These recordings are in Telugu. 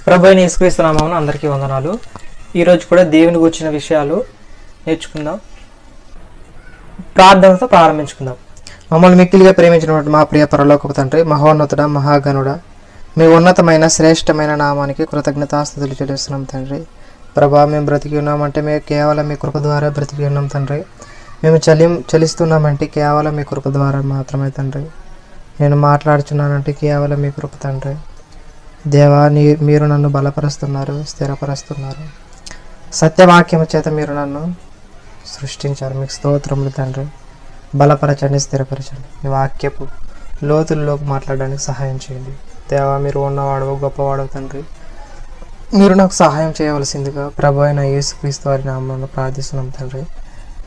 ప్రభు అయిన యేసుక్రీస్తు నామమున అందరికీ వందనాలు. ఈరోజు కూడా దేవుని గురించిన విషయాలు నేర్చుకుందాం. ప్రార్థనతో ప్రారంభించుకుందాం. మమ్మల్ని మిక్కిలిగా ప్రేమించినటువంటి మా ప్రియ పరలోకపు తండ్రి, మహోన్నతుడ, మహాగణుడ, మీ ఉన్నతమైన శ్రేష్టమైన నామానికి కృతజ్ఞతాస్తుతులు చెల్లిస్తున్నాం తండ్రి. ప్రభా, మేము బ్రతికి ఉన్నామంటే మేము కేవలం మీ కృప ద్వారా బ్రతికి ఉన్నాం తండ్రి. మేము చలిస్తున్నామంటే కేవలం మీ కృప ద్వారా మాత్రమే తండ్రి. నేను మాట్లాడుచున్నానంటే కేవలం మీ కృప తండ్రి. దేవా, మీరు నన్ను బలపరుస్తున్నారు, స్థిరపరుస్తున్నారు. సత్యవాక్యము చేత మీరు నన్ను సృష్టించారు. మీకు స్తోత్రములు తండ్రి. బలపరచండి, స్థిరపరచండి. మీ వాక్యపు లోతుల్లోకి మాట్లాడడానికి సహాయం చేయండి. దేవా, మీరు ఉన్నవాడు, గొప్పవాడు తండ్రి. మీరు నాకు సహాయం చేయవలసిందిగా ప్రభు అయిన యేసుక్రీస్తు వారి నామమున ప్రార్థిస్తున్నాం తండ్రి.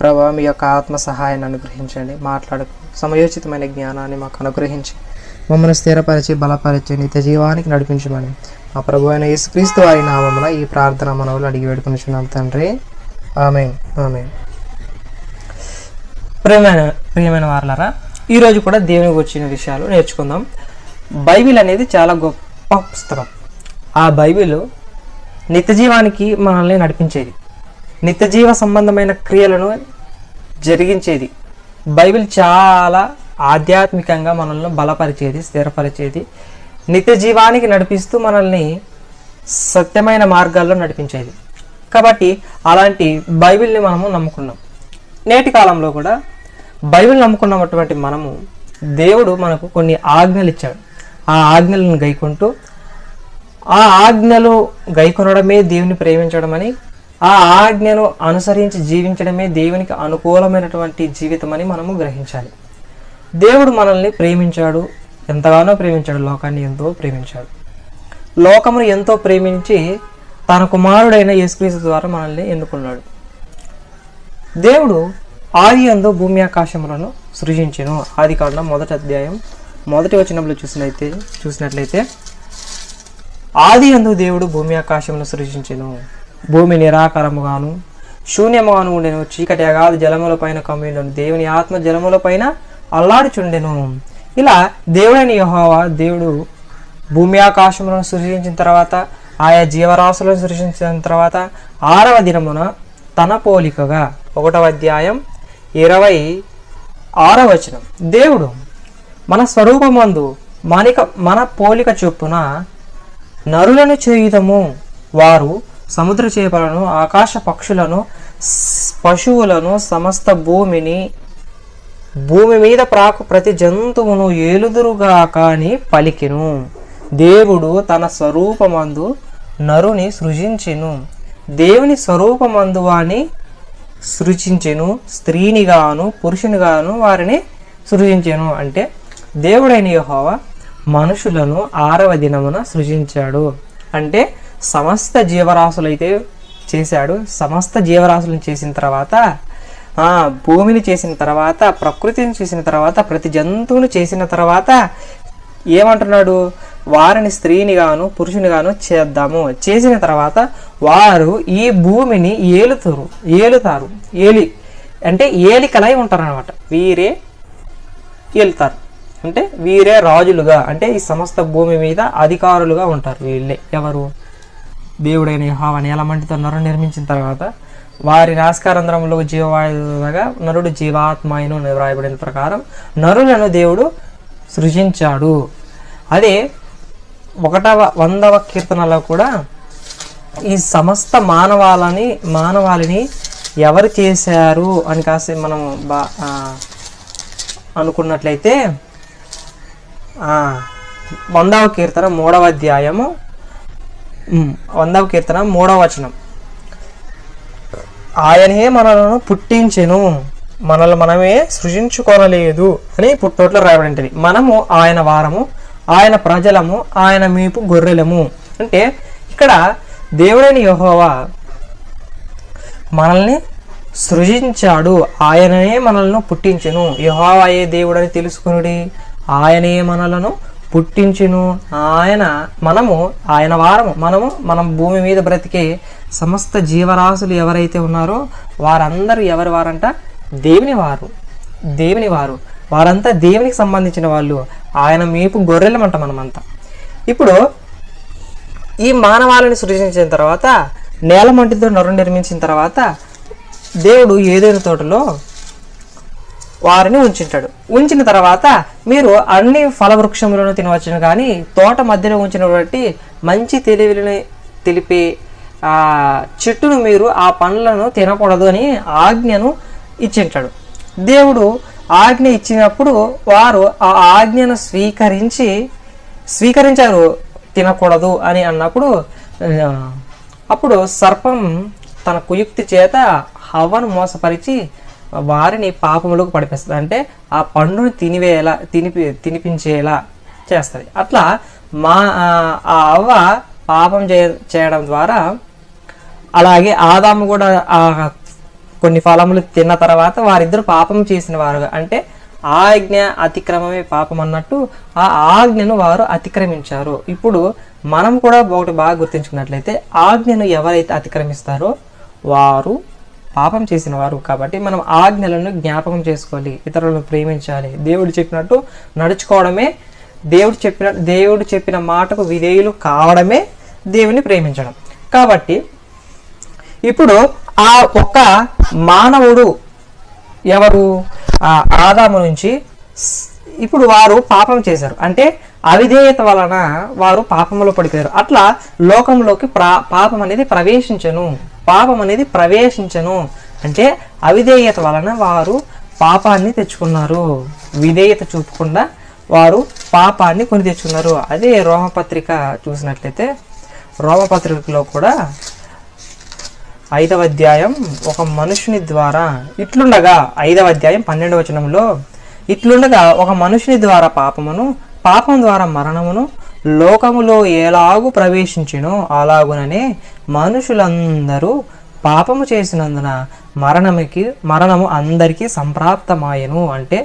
ప్రభా, మీ యొక్క ఆత్మ సహాయాన్ని అనుగ్రహించండి. మాట్లాడకు సమయోచితమైన జ్ఞానాన్ని మాకు అనుగ్రహించి మమ్మల్ని స్థిరపరిచి బలపరిచి నిత్య జీవానికి నడిపించమని మా ప్రభు అయిన యేసుక్రీస్తు వారి నామమున ఈ ప్రార్థన మనవులు అడిగి వేడుకొనిచున్నాం తండ్రి. ఆమేన్, ఆమేన్. ప్రియమైన వారలారా, ఈరోజు కూడా దేవుని గురించిన విషయాలు నేర్చుకుందాం. బైబిల్ అనేది చాలా గొప్ప పుస్తకం. ఆ బైబిల్ నిత్య జీవానికి మనల్ని నడిపించేది, నిత్య జీవ సంబంధమైన క్రియలను జరిగించేది. బైబిల్ చాలా ఆధ్యాత్మికంగా మనల్ని బలపరిచేది, స్థిరపరిచేది, నిత్య జీవానికి నడిపిస్తూ మనల్ని సత్యమైన మార్గాల్లో నడిపించేది. కాబట్టి అలాంటి బైబిల్ని మనము నమ్ముకున్నాం. నేటి కాలంలో కూడా బైబిల్ నమ్ముకున్నటువంటి మనము, దేవుడు మనకు కొన్ని ఆజ్ఞలు ఇచ్చాడు. ఆ ఆజ్ఞలను గైకొంటూ, ఆ ఆజ్ఞలు గైకొనడమే దేవుని ప్రేమించడం అని, ఆ ఆజ్ఞను అనుసరించి జీవించడమే దేవునికి అనుకూలమైనటువంటి జీవితం అని మనము గ్రహించాలి. దేవుడు మనల్ని ప్రేమించాడు, ఎంతగానో ప్రేమించాడు. లోకాన్ని ఎంతో ప్రేమించాడు. లోకమును ఎంతో ప్రేమించి తన కుమారుడైన యేసుక్రీస్తు ద్వారా మనల్ని ఎన్నుకున్నాడు. దేవుడు ఆది యందు భూమి ఆకాశములను సృజించెను. ఆదికాండం 1వ అధ్యాయం 1వ వచనంలో చూసినట్లయితే ఆది యందు దేవుడు భూమి ఆకాశములను సృజించెను. భూమి నిరాకారముగాను శూన్యముగాను ఉండెను. చీకటి అగాధ జలముల పైన కమ్మిండెను. దేవుని ఆత్మ జలముల పైన అల్లాడుచుండెను. ఇలా దేవుడైన యెహోవా దేవుడు భూమి ఆకాశములను సృజించిన తర్వాత, ఆయా జీవరాశులను సృజించిన తర్వాత 6వ దినమున తన పోలికగా 1వ అధ్యాయం 26వ వచనం, దేవుడు మన స్వరూపమందు మన పోలిక చొప్పున నరులను చేయుదము. వారు సముద్ర చేపలను, ఆకాశ పక్షులను, పశువులను, సమస్త భూమి మీద ప్రాకు ప్రతి జంతువును ఏలుదురుగాక అని పలికెను. దేవుడు తన స్వరూపమందు నరుని సృజించెను. దేవుని స్వరూపమందు వాని సృజించెను. స్త్రీనిగాను పురుషునిగాను వారిని సృజించెను. అంటే దేవుడైన యెహోవా మనుషులను 6వ దినమున సృజించాడు. అంటే సమస్త జీవరాశులైతే చేశాడు. సమస్త జీవరాశులను చేసిన తర్వాత, భూమిని చేసిన తర్వాత, ప్రకృతిని చేసిన తర్వాత, ప్రతి జంతువును చేసిన తర్వాత ఏమంటున్నాడు? వారిని స్త్రీనిగాను పురుషునిగాను చేద్దాము. చేసిన తర్వాత వారు ఈ భూమిని ఏలుతారు. అంటే ఏలికలై ఉంటారు అనమాట. వీరే ఏలుతారు. అంటే వీరే రాజులుగా, అంటే ఈ సమస్త భూమి మీద అధికారులుగా ఉంటారు. వీళ్ళే ఎవరు? దేవుడైన యెహోవా నేలమంటితో నరుని నిర్మించిన తర్వాత వారి నాసికారంధ్రములో జీవవాయువుగా నరుడు జీవాత్మాయను వ్రాయబడిన ప్రకారం నరులను దేవుడు సృజించాడు. అదే 100వ కీర్తనలో కూడా ఈ సమస్త మానవాళిని ఎవరు చేశారు అని కాస్త మనం అనుకున్నట్లయితే 100వ కీర్తన 3వ అధ్యాయము 100వ కీర్తన 3వ వచనం, ఆయనే మనలను పుట్టించెను, మనల్ని మనమే సృజించుకోనలేదు అని పుట్టోట్లో రాయబడింది. మనము ఆయన వారము, ఆయన ప్రజలము, ఆయన మీపు గొర్రెలము. అంటే ఇక్కడ దేవుడైన యెహోవా మనల్ని సృజించాడు, ఆయననే మనల్ని పుట్టించెను. యెహోవాయే దేవుడని తెలుసుకునుడి, ఆయనే మనలను పుట్టించును. మనము ఆయన వారము. మనం భూమి మీద బ్రతికే సమస్త జీవరాశులు ఎవరైతే ఉన్నారో వారందరూ ఎవరి వారంట? దేవుని వారు. వారంతా దేవునికి సంబంధించిన వాళ్ళు. ఆయన మేపు గొర్రెలమంట మనమంతా. ఇప్పుడు ఈ మానవాళిని సృజించిన తర్వాత నేల మట్టితో నరుని నిర్మించిన తర్వాత దేవుడు ఏదైనా తోటలో వారిని ఉంచిన తర్వాత మీరు అన్ని ఫలవృక్షములను తినవచ్చును, కానీ తోట మధ్యలో ఉంచినటువంటి మంచి తెలివిని తెలిపి ఆ చెట్టును మీరు ఆ పండ్లను తినకూడదు అని ఆజ్ఞను ఇచ్చింటాడు. దేవుడు ఆజ్ఞ ఇచ్చినప్పుడు వారు ఆ ఆజ్ఞను స్వీకరించారు తినకూడదు అని అన్నప్పుడు అప్పుడు సర్పం తన కుయుక్తి చేత హవ్వను మోసపరిచి వారిని పాపములకు పడిపిస్తుంది. అంటే ఆ పండును తినిపించేలా చేస్తుంది. అట్లా ఆ అవ్వ పాపం చేయడం ద్వారా, అలాగే ఆదాము కూడా కొన్ని ఫలములు తిన్న తర్వాత వారిద్దరు పాపం చేసిన వారుగా, అంటే ఆజ్ఞ అతిక్రమమే పాపం అన్నట్టు ఆ ఆజ్ఞను వారు అతిక్రమించారు. ఇప్పుడు మనం కూడా ఒకటి బాగా గుర్తించుకున్నట్లయితే ఆజ్ఞను ఎవరైతే అతిక్రమిస్తారో వారు పాపం చేసిన వారు. కాబట్టి మనం ఆజ్ఞలను జ్ఞాపకం చేసుకోవాలి, ఇతరులను ప్రేమించాలి, దేవుడు చెప్పినట్టు నడుచుకోవడమే, దేవుడు చెప్పిన మాటకు విధేయులు కావడమే దేవుని ప్రేమించడం. కాబట్టి ఇప్పుడు ఆ ఒక్క మానవుడు ఎవరు, ఆ ఆదాము నుంచి ఇప్పుడు వారు పాపం చేశారు, అంటే అవిధేయత వలన వారు పాపంలో పడిపోయారు. అట్లా లోకంలోకి పాపం అనేది ప్రవేశించను అంటే అవిధేయత వలన వారు పాపాన్ని తెచ్చుకున్నారు. విధేయత చూపకుండా వారు పాపాన్ని కొని తెచ్చుకున్నారు. అదే రోమపత్రిక చూసినట్లయితే రోమపత్రికలో కూడా 5వ అధ్యాయం ఒక మనుషుని ద్వారా ఇట్లుండగా 5వ అధ్యాయం 12వ వచనంలో ఇట్లుండగా ఒక మనుషుని ద్వారా పాపం ద్వారా మరణమును లోకములో ఎలాగూ ప్రవేశించెనో అలాగుననే మనుషులందరూ పాపము చేసినందున మరణము అందరికీ సంప్రాప్తమాయను. అంటే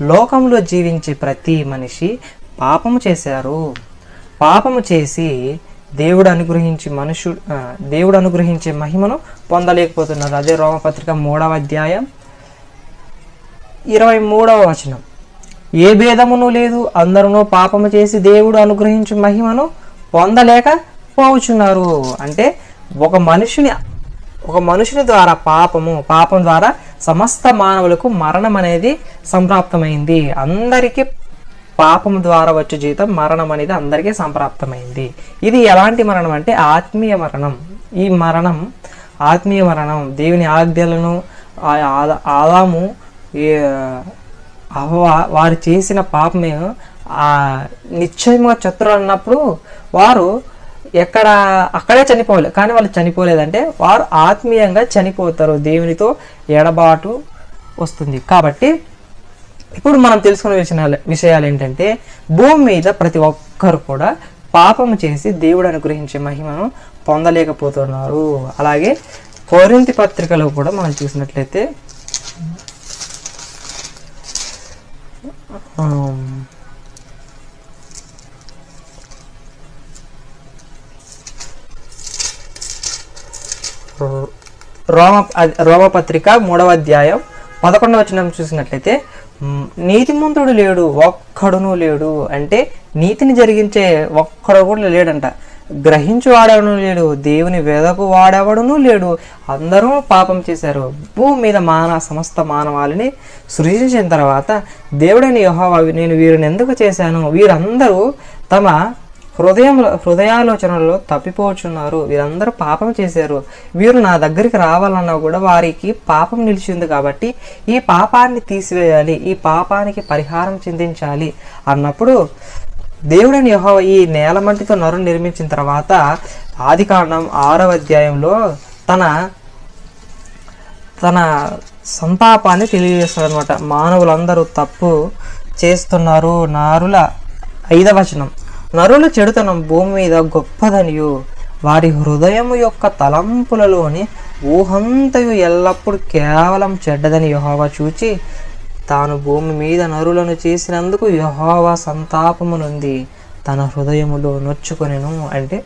లోకంలో జీవించే ప్రతి మనిషి పాపము చేశారు. పాపము చేసి దేవుడు అనుగ్రహించే మహిమను పొందలేకపోతున్నారు. అదే రోమపత్రిక 3వ అధ్యాయం 23వ వచనం, ఏ భేదమును లేదు, అందరూ పాపము చేసి దేవుడు అనుగ్రహించే మహిమను పొందలేకపోతున్నారు. అంటే ఒక మనుషుని ద్వారా పాపం ద్వారా సమస్త మానవులకు మరణం అనేది సంప్రాప్తమైంది. అందరికీ పాపం ద్వారా వచ్చే జీవితం మరణం అనేది అందరికీ సంప్రాప్తమైంది. ఇది ఎలాంటి మరణం అంటే ఆత్మీయ మరణం. ఈ మరణం ఆత్మీయ మరణం. దేవుని ఆజ్ఞలను ఆదాము వారు చేసిన పాపమే నిశ్చయముగా శత్రువులు అన్నప్పుడు వారు అక్కడే చనిపోలేదు, కానీ వాళ్ళు చనిపోలేదంటే వారు ఆత్మీయంగా చనిపోతారు, దేవునితో ఎడబాటు వస్తుంది. కాబట్టి ఇప్పుడు మనం తెలుసుకునే విషయాలు ఏంటంటే భూమి మీద ప్రతి ఒక్కరు కూడా పాపము చేసి దేవుడు అనుగ్రహించే మహిమను పొందలేకపోతున్నారు. అలాగే కొరింథీ పత్రికలో కూడా మనం చూసినట్లయితే రోమపత్రిక 3వ అధ్యాయం 11వ వచనం చూసినట్లయితే నీతిమంతుడు లేడు, ఒక్కడును లేడు. అంటే నీతిని జరిగించే ఒక్కడు కూడా లేడంట. గ్రహించు వాడెవడను లేడు, దేవుని వెదకు వాడెవడను లేడు. అందరూ పాపం చేశారు. భూమి మీద సమస్త మానవాళిని సృజించిన తర్వాత దేవుడైన యెహోవా నేను వీరిని ఎందుకు చేశాను, వీరందరూ తమ హృదయాలోచనలో తప్పిపోచున్నారు, వీరందరూ పాపం చేశారు, వీరు నా దగ్గరికి రావాలన్నా కూడా వారికి పాపం నిలిచింది, కాబట్టి ఈ పాపాన్ని తీసివేయాలి, ఈ పాపానికి పరిహారం చెందించాలి అన్నప్పుడు దేవుడైన యెహోవా ఈ నేల మట్టితో నరుని నిర్మించిన తర్వాత ఆదికాండం 6వ అధ్యాయంలో తన సంతాపాన్ని తెలియజేస్తాడు అనమాట. మానవులందరూ తప్పు చేస్తున్నారు. 5వ వచనం, నరుల చెడుతనం భూమి మీద గొప్పదనియు వారి హృదయము యొక్క తలంపులలోని ఊహంతయు ఎల్లప్పుడూ కేవలం చెడ్డదని యెహోవా చూచి తాను భూమి మీద నరులను చేసినందుకు యెహోవా సంతాపమునుంది తన హృదయములో నొచ్చుకొనెను. అంటే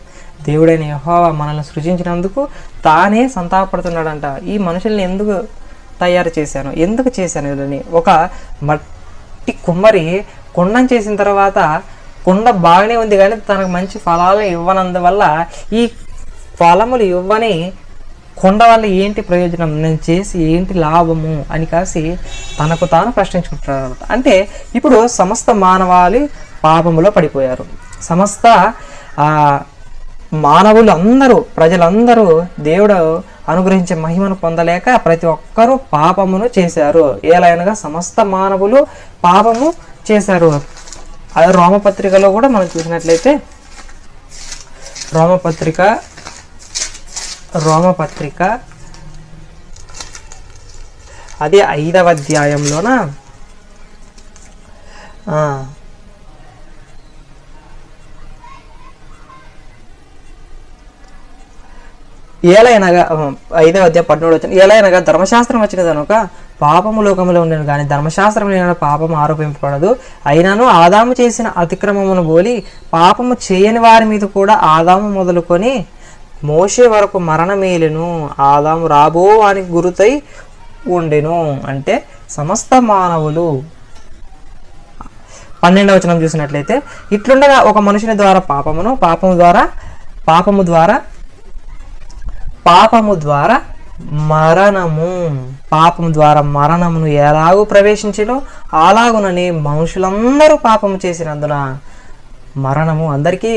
దేవుడైన యెహోవా మనల్ని సృజించినందుకు తానే సంతాపడుతున్నాడంట. ఈ మనుషుల్ని ఎందుకు తయారు చేశాను, ఎందుకు చేశాను వీళ్ళని? ఒక మట్టి కుమ్మరి కుండం చేసిన తర్వాత కుండ బాగానే ఉంది కానీ తనకు మంచి ఫలాలు ఇవ్వనందువల్ల ఈ ఫలములు ఇవ్వని కుండ వల్ల ఏంటి ప్రయోజనం, నేను చేసి ఏంటి లాభము అని కాసి తనకు తాను ప్రశ్నించుకుంటున్నాడు అనమాట. అంటే ఇప్పుడు సమస్త మానవాళి పాపములో పడిపోయారు. సమస్త మానవులు అందరూ, ప్రజలందరూ దేవుడు అనుగ్రహించే మహిమను పొందలేక ప్రతి ఒక్కరూ పాపమును చేశారు. ఏలైనగా సమస్త మానవులు పాపము చేశారు. అదే రోమపత్రికలో కూడా మనం చూసినట్లయితే రోమపత్రిక అది 5వ అధ్యాయంలోన ఏలైనగా 5వ అధ్యాయం 17 వచ్చిన ఏలైనగా ధర్మశాస్త్రం వచ్చిన కనుక పాపము లోకములో ఉండేను కానీ ధర్మశాస్త్రం లేని పాపము ఆరోపింపబడదు. అయినను ఆదాము చేసిన అతిక్రమమును పోలి పాపము చేయని వారి మీద కూడా ఆదాము మొదలుకొని మోషే వరకు మరణమేలెను. ఆదాము రాబో అని గురుతై ఉండెను. అంటే సమస్త మానవులు 12వ వచనం చూసినట్లయితే ఇట్లుండగా ఒక మనుషుని ద్వారా పాపము ద్వారా మరణమును ఎలాగూ ప్రవేశించినో అలాగునని మనుషులందరూ పాపము చేసినందున మరణము అందరికీ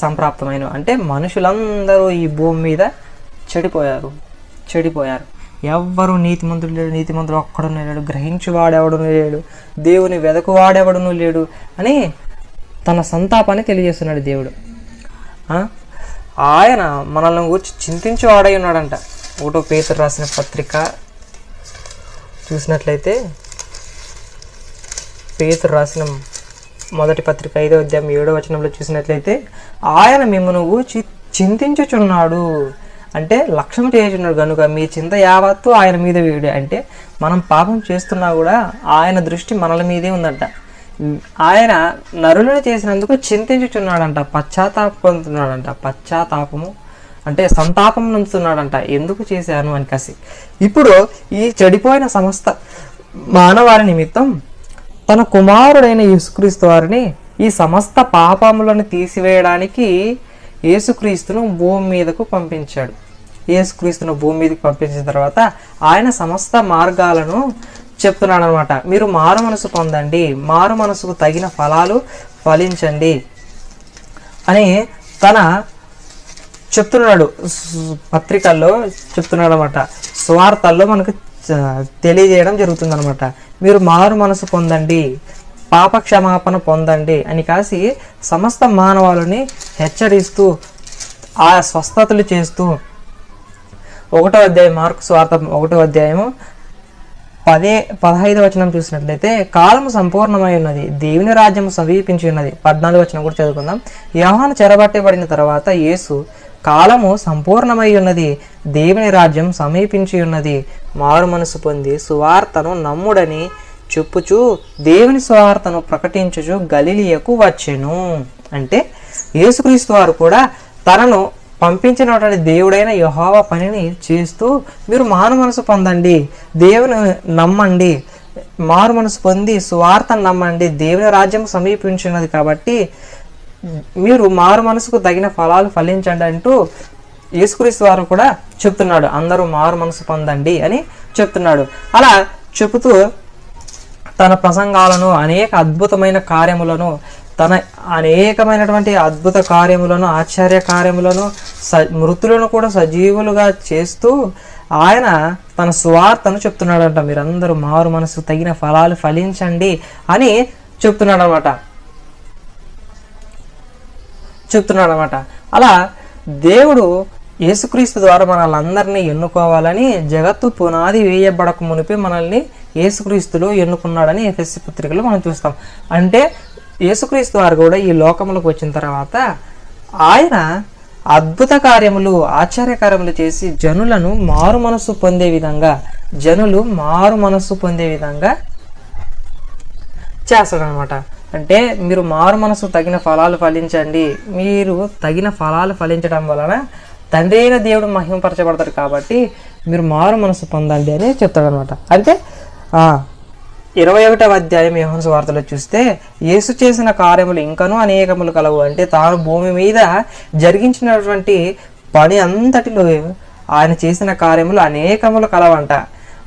సంప్రాప్తమైన. అంటే మనుషులందరూ ఈ భూమి మీద చెడిపోయారు. ఎవ్వరూ నీతిమంతుడు ఒక్కడును లేడు, గ్రహించువాడెవడును లేడు, దేవుని వెదకువాడెవడును లేడు అని తన సంతాపాన్ని తెలియజేస్తున్నాడు దేవుడు. ఆయన మనల్ని గురించి చింతించేవాడై ఉన్నాడంట. 1వ పేతురు రాసిన పత్రిక చూసినట్లయితే పేతురు రాసిన మొదటి పత్రిక 5వ అధ్యాయం 7వ వచనంలో చూసినట్లయితే ఆయన మిమ్మల్ని గురించి చింతించుచున్నాడు, అంటే లక్ష్యం చేయుచున్నాడు కనుక మీ చింత యావత్తు ఆయన మీద వేయుడే. అంటే మనం పాపం చేస్తున్నా కూడా ఆయన దృష్టి మనల మీదే ఉందంట. ఆయన నరులను చేసినందుకు చింతించుచున్నాడంట, పశ్చాత్తాపడుతున్నాడంట. పశ్చాత్తాపము అంటే సంతాపం నుంచున్నాడంట, ఎందుకు చేశాను అని కసి. ఇప్పుడు ఈ చెడిపోయిన సమస్త మానవాళి నిమిత్తం తన కుమారుడైన యేసుక్రీస్తు వారిని ఈ సమస్త పాపములను తీసివేయడానికి యేసుక్రీస్తును భూమి మీదకు పంపించాడు. యేసుక్రీస్తును భూమి మీదకి పంపించిన తర్వాత ఆయన సమస్త మార్గాలను చెప్తున్నాడు అనమాట. మీరు మారు మనసు పొందండి, మారు మనసుకు తగిన ఫలాలు ఫలించండి అని తన చెప్తున్నాడు. పత్రికల్లో చెప్తున్నాడు అనమాట, స్వార్థల్లో మనకు తెలియజేయడం జరుగుతుంది అనమాట. మీరు మారు మనసు పొందండి, పాప క్షమాపణ పొందండి అని కాసి సమస్త మానవాళిని హెచ్చరిస్తూ ఆ స్వస్థతలు చేస్తూ 1వ అధ్యాయం మార్కు స్వార్థ 1వ అధ్యాయము 15వ వచనం చూసినట్లయితే కాలము సంపూర్ణమై ఉన్నది, దేవుని రాజ్యం సమీపించి ఉన్నది. 14వ వచనం కూడా చదువుకుందాం. యోహాను చెరబట్టబడిన తర్వాత యేసు కాలము సంపూర్ణమై ఉన్నది, దేవుని రాజ్యం సమీపించి ఉన్నది, మారు మనసు పొంది సువార్తను నమ్ముడని చెప్పుచు దేవుని సువార్తను ప్రకటించుచు గలిలియకు వచ్చెను. అంటే యేసుక్రీస్తు వారు కూడా తనను పంపించినటువంటి దేవుడైన యెహోవా పనిని చేస్తూ మీరు మారు మనసు పొందండి, దేవుని నమ్మండి, మారు మనసు పొంది సువార్తను నమ్మండి, దేవుని రాజ్యం సమీపించినది కాబట్టి మీరు మారు మనసుకు తగిన ఫలాలు ఫలించండి అంటూ యేసుక్రీస్తు వారు కూడా చెప్తున్నాడు. అందరూ మారు మనసు పొందండి అని చెప్తున్నాడు. అలా చెబుతూ తన ప్రసంగాలను అనేక అద్భుతమైన కార్యములను, తన అనేకమైనటువంటి అద్భుత కార్యములను, ఆశ్చర్య కార్యములను, మృతులను కూడా సజీవులుగా చేస్తూ ఆయన తన సువార్తను చెప్తున్నాడంట. మీరందరూ మారు మనసు తగిన ఫలాలు ఫలించండి అని చెప్తున్నాడు అనమాట. అలా దేవుడు యేసుక్రీస్తు ద్వారా మనల్ని ఎన్నుకోవాలని జగత్తు పునాది వేయబడక మునిపే మనల్ని యేసుక్రీస్తులో ఎన్నుకున్నాడని ఎఫెసీ పత్రికలో మనం చూస్తాం. అంటే యేసుక్రీస్తు వారు కూడా ఈ లోకంలోకి వచ్చిన తర్వాత ఆయన అద్భుత కార్యములు, ఆశ్చర్య కార్యములు చేసి జనులు మారు మనసు పొందే విధంగా చేస్తాడనమాట. అంటే మీరు మారు మనసు తగిన ఫలాలు ఫలించండి, మీరు తగిన ఫలాలు ఫలించడం వలన తండ్రి అయిన దేవుడు మహిమపరచబడతాడు కాబట్టి మీరు మారు మనసు పొందండి అని చెప్తాడనమాట. అంటే 21వ అధ్యాయం యోహాను సువార్తలో చూస్తే యేసు చేసిన కార్యములు ఇంకనూ అనేకములు కలవు. అంటే తాను భూమి మీద జరిగించినటువంటి పని అంతటిలో ఆయన చేసిన కార్యములు అనేకములు కలవంట.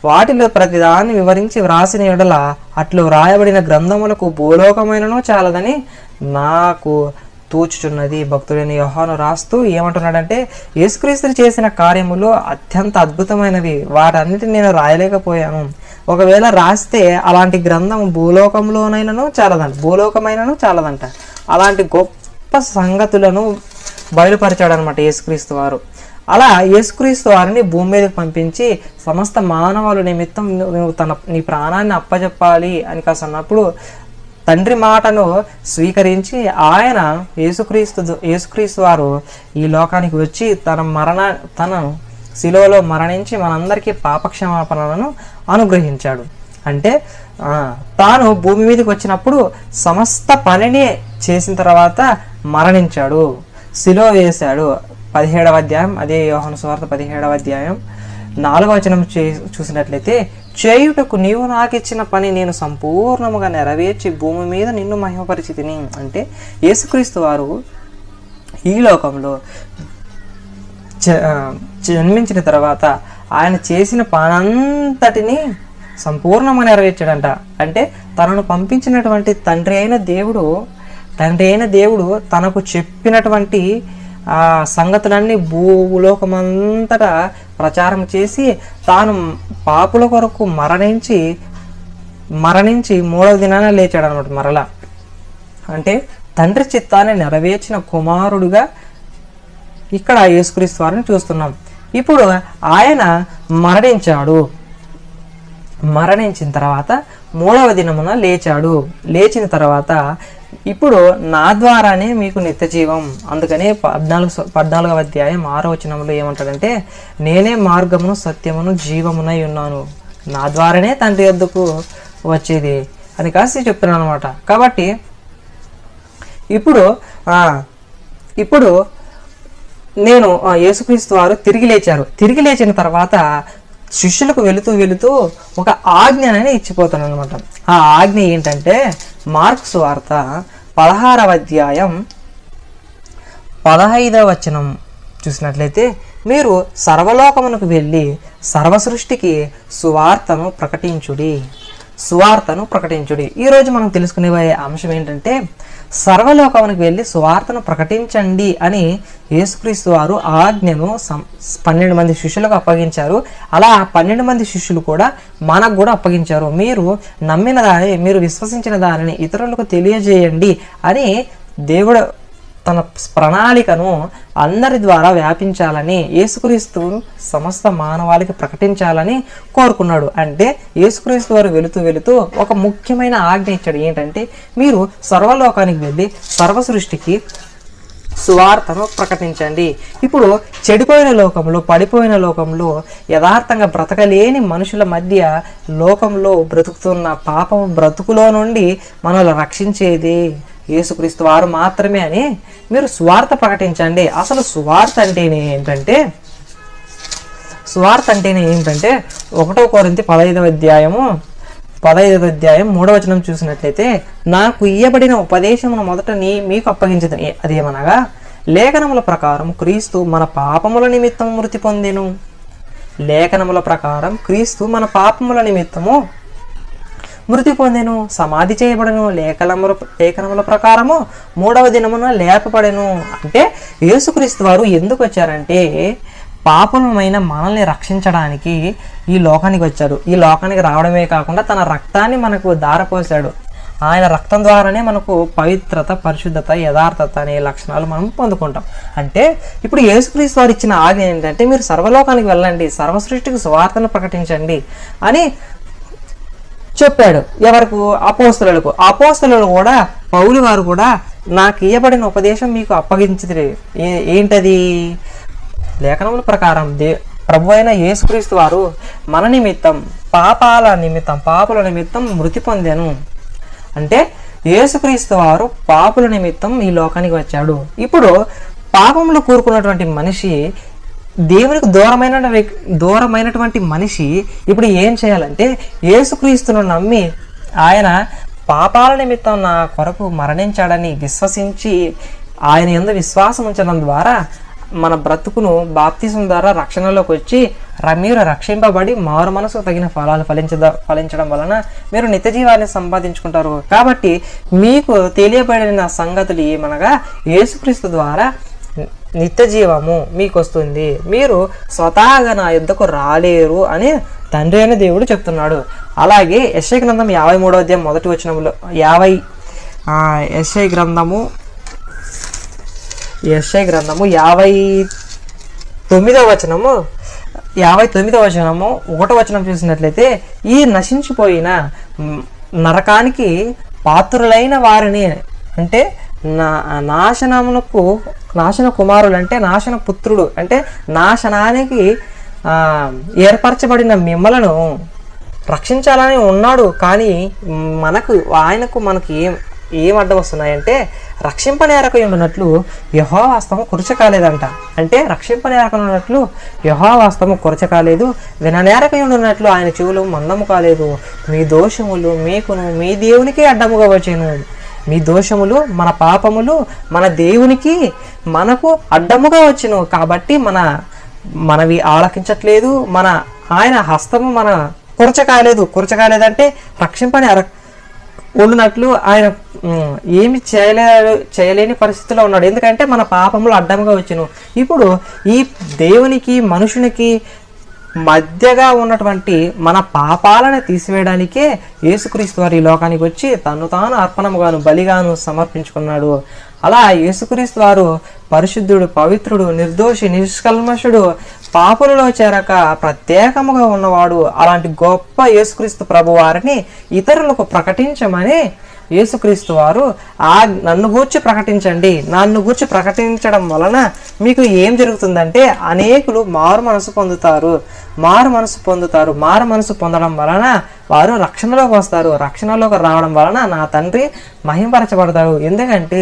వాటిలో ప్రతిదాన్ని వివరించి వ్రాసిన ఎడల అట్లు వ్రాయబడిన గ్రంథములకు భూలోకమైనను చాలదని నాకు తూచుచున్నది. భక్తుడైన యోహాను రాస్తూ ఏమంటున్నాడంటే, యేసుక్రీస్తు చేసిన కార్యములు అత్యంత అద్భుతమైనవి, వాటన్నిటిని నేను రాయలేకపోయాను. ఒకవేళ రాస్తే అలాంటి గ్రంథం భూలోకంలోనైనను చాలదంట. అలాంటి గొప్ప సంగతులను బయలుపరిచాడు అనమాట యేసుక్రీస్తు వారు. అలా యేసుక్రీస్తు వారిని భూమి మీదకి పంపించి సమస్త మానవాళి నిమిత్తం నువ్వు నీ ప్రాణాన్ని అప్పచెప్పాలి అని కాసన్నప్పుడు తండ్రి మాటను స్వీకరించి ఆయన యేసుక్రీస్తు వారు ఈ లోకానికి వచ్చి తన శిలువలో మరణించి మనందరికీ పాపక్షమాపణలను అనుగ్రహించాడు. అంటే తాను భూమి మీదకి వచ్చినప్పుడు సమస్త పనిని చేసిన తర్వాత మరణించాడు, శిలువ వేశాడు. 17వ అధ్యాయం, అదే యోహాను సువార్త 17వ అధ్యాయం 4వ వచనం చూసినట్లయితే, చేయుటకు నీవు నాకు ఇచ్చిన పని నేను సంపూర్ణముగా నెరవేర్చి భూమి మీద నిన్ను మహిమపరిచితిని. అంటే యేసుక్రీస్తు వారు ఈ లోకంలో జన్మించిన తర్వాత ఆయన చేసిన పనంతటిని సంపూర్ణంగా నెరవేర్చాడంట. అంటే తనను పంపించినటువంటి తండ్రి అయిన దేవుడు తనకు చెప్పినటువంటి ఆ సంగతులన్నీ భూలోకమంతటా ప్రచారం చేసి తాను పాపుల కొరకు మరణించి 3వ దినాన లేచాడు అనమాట మరలా. అంటే తండ్రి చిత్తాన్ని నెరవేర్చిన కుమారుడుగా ఇక్కడ యేసుక్రీస్తు వారిని చూస్తున్నాం. ఇప్పుడు ఆయన మరణించిన తర్వాత 3వ దినమున లేచాడు. లేచిన తర్వాత ఇప్పుడు నా ద్వారానే మీకు నిత్య జీవం. అందుకనే 14వ అధ్యాయం 6వ వచనంలో ఏమంటాడంటే, నేనే మార్గమును సత్యమును జీవమునై ఉన్నాను, నా ద్వారానే తండ్రి యొద్దకు వచ్చేది అని కాసి చెప్తున్నాను అనమాట. కాబట్టి ఇప్పుడు నేను యేసుక్రీస్తు వారు తిరిగి లేచారు. తిరిగి లేచిన తర్వాత శిష్యులకు వెళుతూ ఒక ఆజ్ఞ అనేది ఇచ్చిపోతాను అనమాట. ఆ ఆజ్ఞ ఏంటంటే, మార్కు సువార్త 16వ అధ్యాయం 15వ వచనం చూసినట్లయితే, మీరు సర్వలోకమునకు వెళ్ళి సర్వ సృష్టికి సువార్తను ప్రకటించుడి. ఈరోజు మనం తెలుసుకునే అంశం ఏంటంటే, సర్వలోకమునకు వెళ్ళి సువార్తను ప్రకటించండి అని యేసుక్రీస్తు వారు ఆజ్ఞను 12 మంది శిష్యులకు అప్పగించారు. అలా 12 మంది శిష్యులు కూడా మనకు కూడా అప్పగించారు. మీరు నమ్మిన దానిని, మీరు విశ్వసించిన దానిని ఇతరులకు తెలియజేయండి అని దేవుడు తన ప్రణాళికను అందరి ద్వారా వ్యాపించాలని, యేసుక్రీస్తు సమస్త మానవాళికి ప్రకటించాలని కోరుకున్నాడు. అంటే యేసుక్రీస్తు వారు వెళుతూ ఒక ముఖ్యమైన ఆజ్ఞ ఇచ్చాడు. ఏంటంటే, మీరు సర్వలోకానికి వెళ్ళి సర్వ సృష్టికి సువార్తను ప్రకటించండి. ఇప్పుడు చెడిపోయిన లోకంలో, పడిపోయిన లోకంలో, యథార్థంగా బ్రతకలేని మనుషుల మధ్య లోకంలో బ్రతుకుతున్న పాపం బ్రతుకులో నుండి మనల్ని రక్షించేది యేసుక్రీస్తు వారు మాత్రమే అని మీరు సువార్త ప్రకటించండి. అసలు సువార్త అంటేనే ఏంటంటే 1 కొరింథీ 15వ అధ్యాయం 3వ వచనం చూసినట్లయితే, నాకు ఇయ్యబడిన ఉపదేశమును మొదట మీకు అప్పగించదు. అదేమనగా, లేఖనముల ప్రకారం క్రీస్తు మన పాపముల నిమిత్తం మృతి పొందెను. లేఖనముల ప్రకారం క్రీస్తు మన పాపముల నిమిత్తము మృతి పొందెను, సమాధి చేయబడను, లేఖనముల ప్రకారము 3వ దినమున లేపబడెను. అంటే యేసుక్రీస్తు వారు ఎందుకు వచ్చారంటే, పాపమైన మనల్ని రక్షించడానికి ఈ లోకానికి వచ్చాడు. ఈ లోకానికి రావడమే కాకుండా తన రక్తాన్ని మనకు ధారపోసాడు. ఆయన రక్తం ద్వారానే మనకు పవిత్రత, పరిశుద్ధత, యథార్థత అనే లక్షణాలు మనం పొందుకుంటాం. అంటే ఇప్పుడు యేసుక్రీస్తు వారు ఇచ్చిన ఆజ్ఞ ఏంటంటే, మీరు సర్వలోకానికి వెళ్ళండి, సర్వసృష్టికి సువార్తను ప్రకటించండి అని చెప్పాడు. ఎవరికి? అపోస్తలులకు. అపోస్తలులు కూడా, పౌలు వారు కూడా, నాకు ఇయ్యబడిన ఉపదేశం మీకు అప్పగించింది. ఏంటది? లేఖనముల ప్రకారం ప్రభు అయిన యేసుక్రీస్తు వారు మన నిమిత్తం, పాపుల నిమిత్తం మృతి పొందాను. అంటే యేసుక్రీస్తు వారు పాపుల నిమిత్తం ఈ లోకానికి వచ్చాడు. ఇప్పుడు పాపంలో కూరుకున్నటువంటి మనిషి, దేవునికి దూరమైనటువంటి మనిషి ఇప్పుడు ఏం చేయాలంటే, యేసుక్రీస్తును నమ్మి ఆయన పాపాల నిమిత్తం నా కొరకు మరణించాడని విశ్వసించి ఆయన యందు విశ్వాసం ఉంచడం ద్వారా మన బ్రతుకును బాప్తిసం ద్వారా రక్షణలోకి వచ్చి మీరు రక్షింపబడి మారు మనసుకు తగిన ఫలాలు ఫలించడం వలన మీరు నిత్య జీవాన్ని సంపాదించుకుంటారు. కాబట్టి మీకు తెలియబడిన సంగతులు ఏమనగా యేసుక్రీస్తు ద్వారా నిత్య జీవము మీకు వస్తుంది, మీరు స్వతహాగా నా యుద్ధకు రాలేరు అని తండ్రి అయిన దేవుడు చెప్తున్నాడు. అలాగే యెషయా గ్రంథం 53వ అధ్యాయం మొదటి వచనంలో యెషయా గ్రంథము 59వ వచనము 1వ వచనం చూసినట్లయితే ఈ నశించిపోయిన నరకానికి పాత్రులైన వారిని, అంటే నాశన కుమారులు అంటే నాశన పుత్రుడు అంటే నాశనానికి ఏర్పరచబడిన మిమ్మలను రక్షించాలని ఉన్నాడు. కానీ మనకు ఏం అడ్డం వస్తున్నాయంటే రక్షింపనేరకై ఉన్నట్లు యెహోవా హస్తము కురచకాలేదంట. అంటే రక్షింపనేరకై ఉన్నట్లు యెహోవా హస్తము కురచకాలేదు, విననేరకై ఉన్నట్లు ఆయన చెవులు మందము కాలేదు. మీ దోషములు మీకును మీ దేవునికి అడ్డముగా వచ్చేను. మీ దోషములు మన పాపములు మన దేవునికి మనకు అడ్డముగా వచ్చును. కాబట్టి మనవి ఆలకించట్లేదు, ఆయన హస్తము మన కురచకాలేదంటే రక్షింపని ఉన్నట్లు ఆయన ఏమి చేయలేని పరిస్థితిలో ఉన్నాడు. ఎందుకంటే మన పాపములు అడ్డంగా వచ్చును. ఇప్పుడు ఈ దేవునికి మనుషునికి మధ్యగా ఉన్నటువంటి మన పాపాలను తీసివేయడానికే యేసుక్రీస్తు వారు ఈ లోకానికి వచ్చి తను తాను అర్పణముగాను బలిగాను సమర్పించుకున్నాడు. అలా యేసుక్రీస్తు వారు పరిశుద్ధుడు, పవిత్రుడు, నిర్దోషి, నిష్కల్మషుడు, పాపులలో చేరక ప్రత్యేకముగా ఉన్నవాడు. అలాంటి గొప్ప యేసుక్రీస్తు ప్రభు వారిని ఇతరులకు ప్రకటించమని యేసుక్రీస్తు వారు నన్ను గూర్చి ప్రకటించండి, నన్ను గూర్చి ప్రకటించడం వలన మీకు ఏం జరుగుతుందంటే అనేకులు మారు మనసు పొందుతారు. మారు మనసు పొందడం వలన వారు రక్షణలోకి వస్తారు. రక్షణలోకి రావడం వలన నా తండ్రి మహింపరచబడతాడు. ఎందుకంటే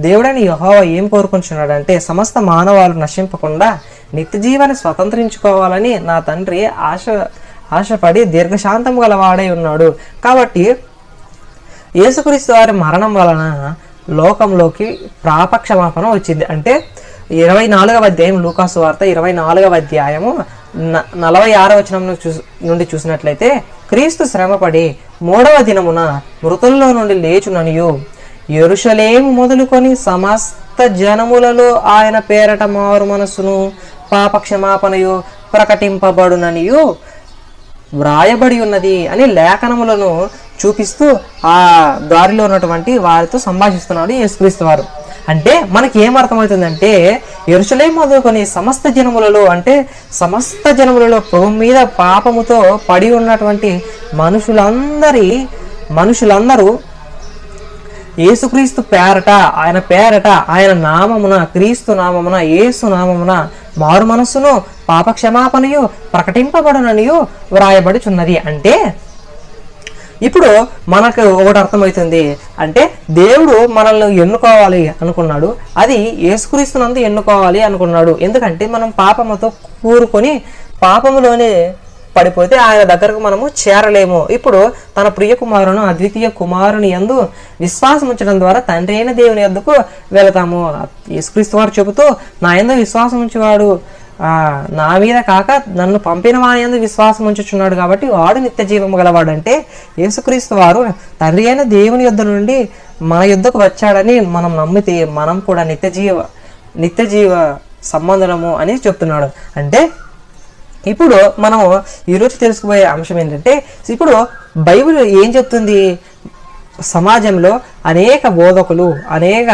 దేవుడని యెహోవా ఏం కోరుకుంటున్నాడంటే సమస్త మానవాళు నశింపకుండా నిత్య జీవాన్ని స్వతంత్రించుకోవాలని నా తండ్రి ఆశపడి దీర్ఘశాంతము గలవాడై ఉన్నాడు. కాబట్టి యేసుక్రీస్తు వారి మరణం వలన లోకంలోకి పాపక్షమాపణ వచ్చింది. అంటే 24వ అధ్యాయం లూకాసు వార్త 24వ అధ్యాయము 46వ వచనం నుండి చూసినట్లయితే క్రీస్తు శ్రమపడి 3వ దినమున మృతుల్లో నుండి లేచుననియు యెరూషలేము మొదలుకొని సమస్త జనములలో ఆయన పేరట మారు మనస్సును పాపక్షమాపణయు ప్రకటింపబడుననియు వ్రాయబడి ఉన్నది అని లేఖనములను చూపిస్తూ ఆ దారిలో ఉన్నటువంటి వారితో సంభాషిస్తున్నాడు యేసుక్రీస్తు వారు. అంటే మనకి ఏం అర్థమవుతుందంటే యెరూషలేము మొదలుకొని సమస్త జనములలో ప్రభు మీద పాపముతో పడి ఉన్నటువంటి మనుషులందరూ యేసుక్రీస్తు పేరట ఆయన నామమున, క్రీస్తు నామమున, యేసు నామమున మారు మనస్సును పాపక్షమాపణయు ప్రకటింపబడుననియు వ్రాయబడుచున్నది. అంటే ఇప్పుడు మనకు ఒకటి అర్థమవుతుంది, అంటే దేవుడు మనల్ని ఎన్నుకోవాలి అనుకున్నాడు, అది యేసుక్రీస్తునందు ఎన్నుకోవాలి అనుకున్నాడు. ఎందుకంటే మనం పాపముతో కూరుకొని పాపములోనే పడిపోతే ఆయన దగ్గరకు మనము చేరలేము. ఇప్పుడు తన ప్రియ కుమారును అద్వితీయ కుమారుని యందు విశ్వాసం ఉంచడం ద్వారా తండ్రి అయిన దేవుని యొద్దకు వెళతాము. యేసుక్రీస్తు వారు చెబుతూ నా యందు విశ్వాసం ఉంచేవాడు నా మీద కాక నన్ను పంపిన వాని యందు విశ్వాసం ఉంచుచున్నాడు కాబట్టి వాడు నిత్య జీవము గలవాడు. అంటే యేసుక్రీస్తు వారు తండ్రి అయిన దేవుని యొద్ద నుండి మన యొద్దకు వచ్చాడని మనం నమ్మితే మనం కూడా నిత్య జీవ సంబంధము అని చెప్తున్నాడు. అంటే ఇప్పుడు మనం ఈరోజు తెలుసుకుపోయే అంశం ఏంటంటే, ఇప్పుడు బైబిల్ ఏం చెప్తుంది, సమాజంలో అనేక బోధకులు, అనేక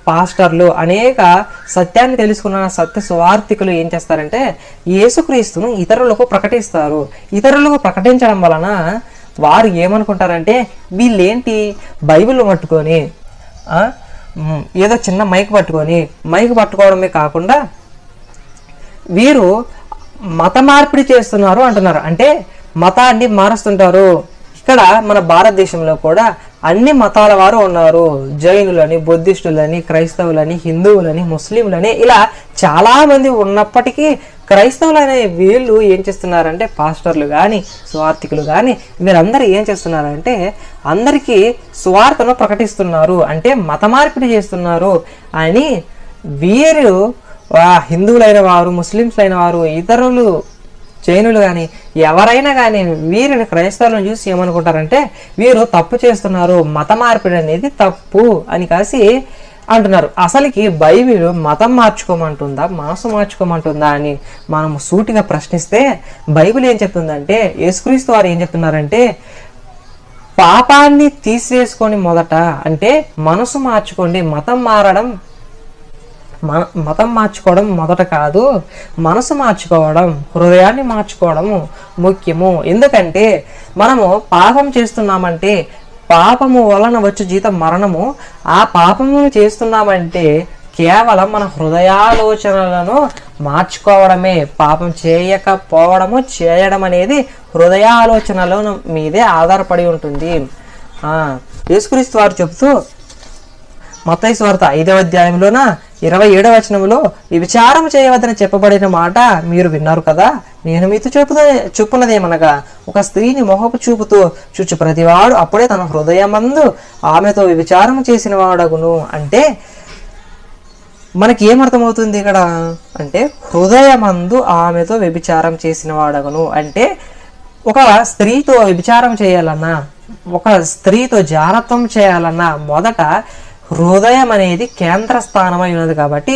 పాస్టర్లు, అనేక సత్యాన్ని తెలుసుకున్న సత్య సువార్థికులు ఏం చేస్తారంటే యేసుక్రీస్తును ఇతరులకు ప్రకటిస్తారు. ఇతరులకు ప్రకటించడం వలన వారు ఏమనుకుంటారంటే వీళ్ళేంటి బైబిల్ పట్టుకొని ఏదో చిన్న మైక్ పట్టుకోవడమే కాకుండా వీరు మత మార్పిడి చేస్తున్నారు అంటున్నారు. అంటే మతాన్ని మారుస్తుంటారు. ఇక్కడ మన భారతదేశంలో కూడా అన్ని మతాల వారు ఉన్నారు. జైనులని, బుద్ధిస్టులని, క్రైస్తవులని, హిందువులని, ముస్లింలని, ఇలా చాలా మంది ఉన్నప్పటికీ క్రైస్తవులు అనే వీళ్ళు ఏం చేస్తున్నారంటే పాస్టర్లు కానీ సువార్థికులు కానీ వీరందరూ ఏం చేస్తున్నారంటే అందరికీ సువార్తను ప్రకటిస్తున్నారు, అంటే మత మార్పిడి చేస్తున్నారు అని వీరు హిందువులైన వారు, ముస్లిమ్స్ అయిన వారు, ఇతరులు జైనులు కానీ ఎవరైనా కానీ వీరిని క్రైస్తవులను చూసి ఏమనుకుంటారంటే వీరు తప్పు చేస్తున్నారు, మత మార్పిడి అనేది తప్పు అని కాసి అంటున్నారు. అసలుకి బైబిల్ మతం మార్చుకోమంటుందా, మనసు మార్చుకోమంటుందా అని మనం సూటిగా ప్రశ్నిస్తే బైబిల్ ఏం చెప్తుందంటే, యేసుక్రీస్తు వారు ఏం చెప్తున్నారంటే, పాపాన్ని తీసివేసుకొని మొదట, అంటే మనసు మార్చుకోండి. మతం మార్చుకోవడం మొదట కాదు, మనసు మార్చుకోవడం, హృదయాన్ని మార్చుకోవడము ముఖ్యము. ఎందుకంటే మనము పాపం చేస్తున్నామంటే పాపము వలన వచ్చే జీతం మరణము. ఆ పాపము చేస్తున్నామంటే కేవలం మన హృదయాలోచనలను మార్చుకోవడమే. పాపం చేయకపోవడము, చేయడం అనేది హృదయాలోచనల మీదే ఆధారపడి ఉంటుంది. యేసుక్రీస్తు వారు చెప్తూ మత్తయి సువార్త 5వ అధ్యాయంలోన 27వ వచనంలో, విచారం చేయవద్దని చెప్పబడిన మాట మీరు విన్నారు కదా, నేను మీతో చెప్పున్నదేమనగా, ఒక స్త్రీని మొహపు చూపుతూ చూచు ప్రతివాడు అప్పుడే తన హృదయమందు ఆమెతో వ్యభిచారం చేసిన వాడగును. అంటే మనకి ఏమర్థమవుతుంది ఇక్కడ అంటే, హృదయమందు ఆమెతో వ్యభిచారం చేసిన వాడగును అంటే, ఒక స్త్రీతో వ్యభిచారం చేయాలన్నా, ఒక స్త్రీతో జారత్వం చేయాలన్నా మొదట హృదయం అనేది కేంద్ర స్థానమై ఉన్నది. కాబట్టి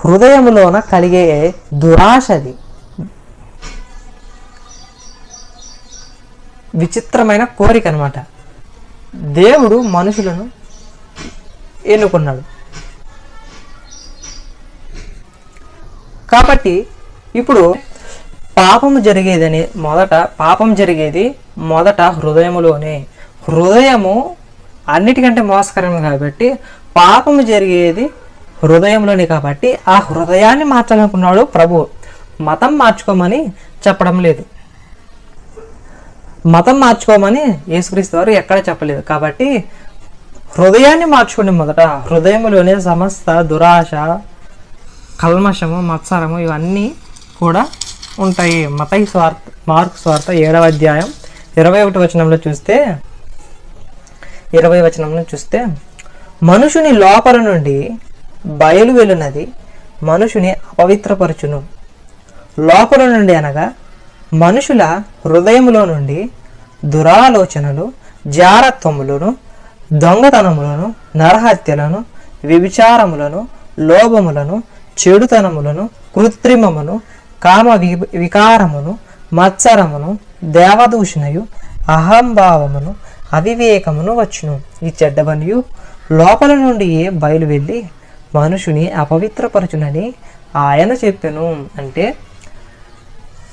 హృదయములోన కలిగే దురాశది విచిత్రమైన కోరిక అన్నమాట. దేవుడు మనుషులను ఎన్నుకున్నాడు కాబట్టి ఇప్పుడు పాపం జరిగేది మొదట హృదయములోనే. హృదయము అన్నిటికంటే మోసకరమే కాబట్టి పాపము జరిగేది హృదయంలోనే. కాబట్టి ఆ హృదయాన్ని మార్చాలనుకున్నాడు ప్రభు. మతం మార్చుకోమని చెప్పడం లేదు, మతం మార్చుకోమని యేసుక్రీస్తు వారు ఎక్కడ చెప్పలేదు. కాబట్టి హృదయాన్ని మార్చుకోండి మొదట. హృదయంలోనే సమస్త దురాశ, కల్మషము, మత్సరము ఇవన్నీ కూడా ఉంటాయి. మార్కు స్వార్త 7వ అధ్యాయం 21వ వచనంలో చూస్తే 20వ వచనంలో చూస్తే, మనుషుని లోపల నుండి బయలు వెలునది మనుషుని అపవిత్రపరచును. లోపల నుండి అనగా మనుషుల హృదయములో నుండి దురాలోచనలు, జారత్వములను, దొంగతనములను, నరహత్యలను, వ్యభిచారములను, లోభములను, చెడుతనములను, కృత్రిమమును, కామ వికారమును, మత్సరమును, దేవదూషణయు, అహంభావమును, అవివేకమును వచ్చును. ఈ చెడ్డవనియు లోపల నుండి బయలు వెళ్ళి మనుషుని అపవిత్రపరచునని ఆయన చెప్పెను. అంటే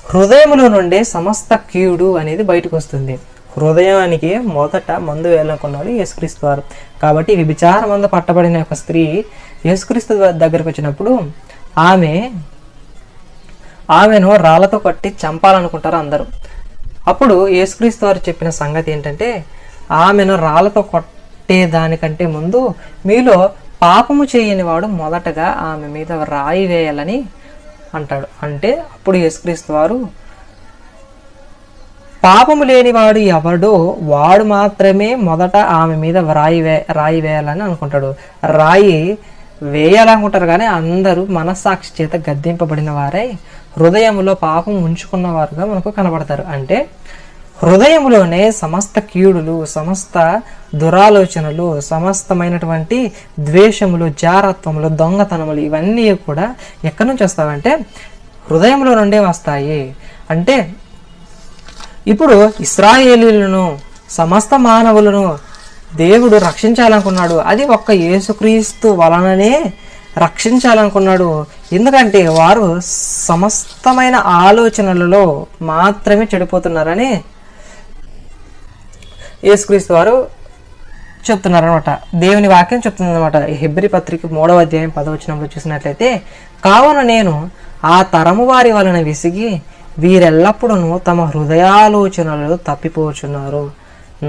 హృదయములో నుండే సమస్త కీడు అనేది బయటకు వస్తుంది. హృదయానికి మొదట మందు వేయాలనుకున్నాడు యేసుక్రీస్తు వారు. కాబట్టి వ్యభిచారం మందు పట్టబడిన ఒక స్త్రీ యేసుక్రీస్తు దగ్గరకు వచ్చినప్పుడు ఆమెను రాళ్లతో కొట్టి చంపాలనుకుంటారు అందరూ. అప్పుడు యేసుక్రీస్తు వారు చెప్పిన సంగతి ఏంటంటే, ఆమెను రాళ్లతో కొట్టేదానికంటే ముందు మీలో పాపము చేయని వాడు మొదటగా ఆమె మీద రాయి వేయాలని అంటాడు. అంటే అప్పుడు యేసుక్రీస్తు వారు, పాపము లేనివాడు ఎవడో వాడు మాత్రమే మొదట ఆమె మీద రాయి వేయాలని అనుకుంటాడు. రాయి వేయాలనుకుంటారు కానీ అందరూ మనస్సాక్షి చేత గద్దింపబడిన వారై హృదయంలో పాపం ఉంచుకున్నవారుగా మనకు కనబడతారు. అంటే హృదయంలోనే సమస్త కీడులు, సమస్త దురాలోచనలు, సమస్తమైనటువంటి ద్వేషములు, జారత్వములు, దొంగతనములు ఇవన్నీ కూడా ఎక్కడి నుంచి వస్తాయంటే హృదయంలో నుండే వస్తాయి. అంటే ఇప్పుడు ఇశ్రాయేలీయులను, సమస్త మానవులను దేవుడు రక్షించాలనుకున్నాడు. అది ఒక్క యేసుక్రీస్తు వలననే రక్షించాలనుకున్నాడు. ఎందుకంటే వారు సమస్తమైన ఆలోచనలలో మాత్రమే చెడిపోతున్నారని యేసుక్రీస్తు వారు చెప్తున్నారనమాట. దేవుని వాక్యం చెప్తుందనమాట. హెబ్రీ పత్రిక 3వ అధ్యాయం 10వ వచనంలో చూసినట్లయితే, కావున నేను ఆ తరము వారి వలన విసిగి వీరెల్లప్పుడూ తమ హృదయాలోచనలు తప్పిపోచున్నారు,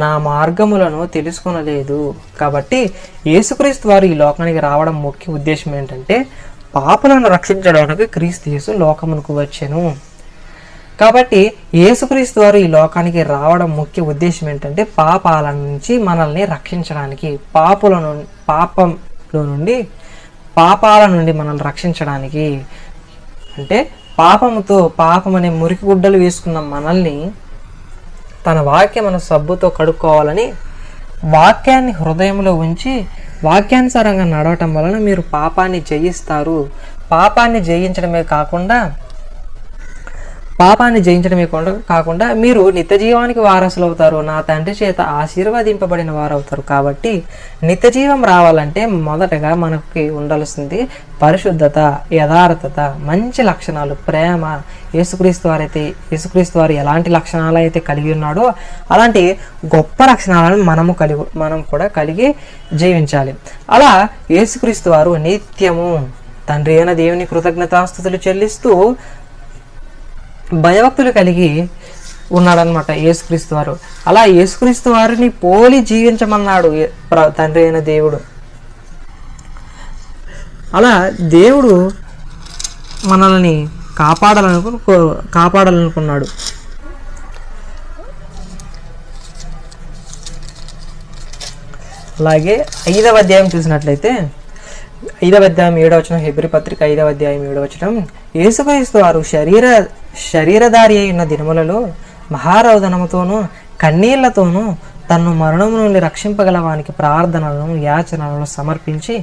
నా మార్గములను తెలుసుకొనలేదు. కాబట్టి యేసుక్రీస్తు వారు ఈ లోకానికి రావడం ముఖ్య ఉద్దేశం ఏంటంటే పాపులను రక్షించడానికి క్రీస్తు యేసు లోకమునకు వచ్చెను. కాబట్టి యేసుక్రీస్తు వారు ఈ లోకానికి రావడం ముఖ్య ఉద్దేశం ఏంటంటే పాపాల నుంచి మనల్ని రక్షించడానికి, పాపాల నుండి మనల్ని రక్షించడానికి. అంటే పాపం అనే మురికి గుడ్డలు వేసుకున్న మనల్ని తన వాక్యం సబ్బుతో కడుక్కోవాలని, వాక్యాన్ని హృదయంలో ఉంచి వాక్యానుసారంగా నడవటం వలన మీరు పాపాన్ని జయిస్తారు. పాపాన్ని జయించడమే కాకుండా మీరు నిత్య జీవానికి వారసులు అవుతారు, నా తండ్రి చేత ఆశీర్వదింపబడిన వారు అవుతారు. కాబట్టి నిత్య జీవం రావాలంటే మొదటగా మనకి ఉండాల్సింది పరిశుద్ధత, యథార్థత, మంచి లక్షణాలు, ప్రేమ. యేసుక్రీస్తు వారు ఎలాంటి లక్షణాలు అయితే కలిగి ఉన్నాడో అలాంటి గొప్ప లక్షణాలను మనం కూడా కలిగి జీవించాలి. అలా యేసుక్రీస్తు వారు నిత్యము తండ్రి అయిన దేవుని కృతజ్ఞతాస్తుతులు చెల్లిస్తూ భయభక్తులు కలిగి ఉన్నాడనమాట యేసుక్రీస్తు వారు. అలా యేసుక్రీస్తు వారిని పోలి జీవించమన్నాడు తండ్రి అయిన దేవుడు. అలా దేవుడు మనల్ని కాపాడాలనుకున్నాడు. అలాగే 5వ అధ్యాయం చూసినట్లయితే 5వ అధ్యాయం 7వ వచనం, హెబ్రీ పత్రిక 5వ అధ్యాయం 7వ వచనం, యేసుక్రీస్తు వారు శరీరధారి అయిన దినములలో మహారోదనముతోనూ కన్నీళ్లతోనూ తన్ను మరణము నుండి రక్షింపగలవానికి ప్రార్థనలను యాచనలను సమర్పించి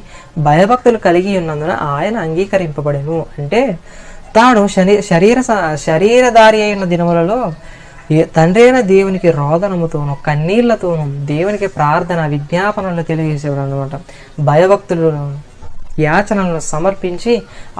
భయభక్తులు కలిగి ఉన్నందున ఆయన అంగీకరింపబడెను. అంటే తాను శరీరధారి అయిన దినములలో తండ్రి అయిన దేవునికి రోదనముతోనూ కన్నీళ్లతోనూ దేవునికి ప్రార్థన విజ్ఞాపనలు తెలియజేసేవాడు అనమాట. భయభక్తులను యాచనలను సమర్పించి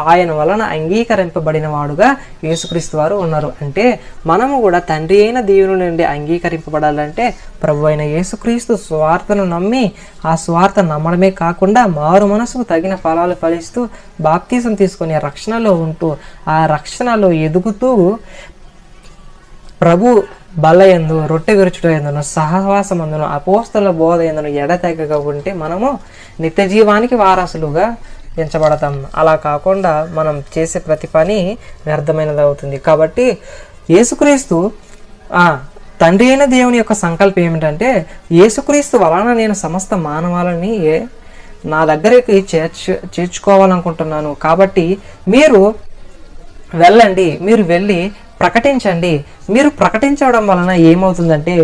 ఆయన వలన అంగీకరింపబడిన వాడుగా యేసుక్రీస్తు వారు ఉన్నారు. అంటే మనము కూడా తండ్రి అయిన దేవుని నుండి అంగీకరింపబడాలంటే ప్రభు అయిన యేసుక్రీస్తు స్వార్థను నమ్మి, ఆ స్వార్థ నమ్మడమే కాకుండా మారు మనసుకు తగిన ఫలాలు ఫలిస్తూ బాప్తీసం తీసుకుని రక్షణలో ఉంటూ, ఆ రక్షణలో ఎదుగుతూ ప్రభు బలయందు, రొట్టె విరుచుట ఎందును, సహవాసమందును, అపోస్తల బోధ ఎందును ఎడతెగగా ఉంటే మనము నిత్య జీవానికి వారసులుగా ఎంచబడతాం. అలా కాకుండా మనం చేసే ప్రతి పని వ్యర్థమైనది అవుతుంది. కాబట్టి యేసుక్రీస్తు తండ్రి అయిన దేవుని యొక్క సంకల్పం ఏమిటంటే, యేసుక్రీస్తు వలన నేను సమస్త మానవాళిని నా దగ్గరికి చేర్చుకోవాలనుకుంటున్నాను. కాబట్టి మీరు వెళ్ళండి, మీరు వెళ్ళి ప్రకటించండి. మీరు ప్రకటించడం వలన ఏమవుతుందంటే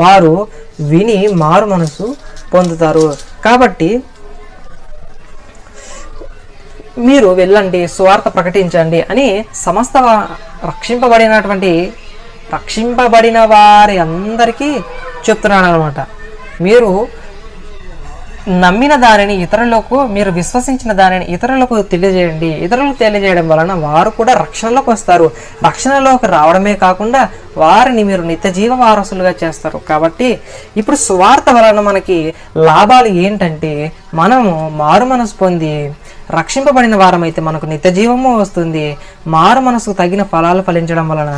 వారు విని మారు మనసు పొందుతారు. కాబట్టి మీరు వెళ్ళండి, సువార్త ప్రకటించండి అని సమస్త రక్షింపబడిన వారి అందరికీ చెప్తున్నాడు అనమాట. మీరు నమ్మిన దానిని ఇతరులకు, మీరు విశ్వసించిన దానిని ఇతరులకు తెలియజేయండి. ఇతరులకు తెలియజేయడం వలన వారు కూడా రక్షణలోకి వస్తారు. రక్షణలోకి రావడమే కాకుండా వారిని మీరు నిత్య జీవ వారసులుగా చేస్తారు. కాబట్టి ఇప్పుడు సువార్త వలన మనకి లాభాలు ఏంటంటే, మనము మారు మనసు పొంది రక్షింపబడిన వారమైతే మనకు నిత్య జీవము వస్తుంది. మారు మనసుకు తగిన ఫలాలు ఫలించడం వలన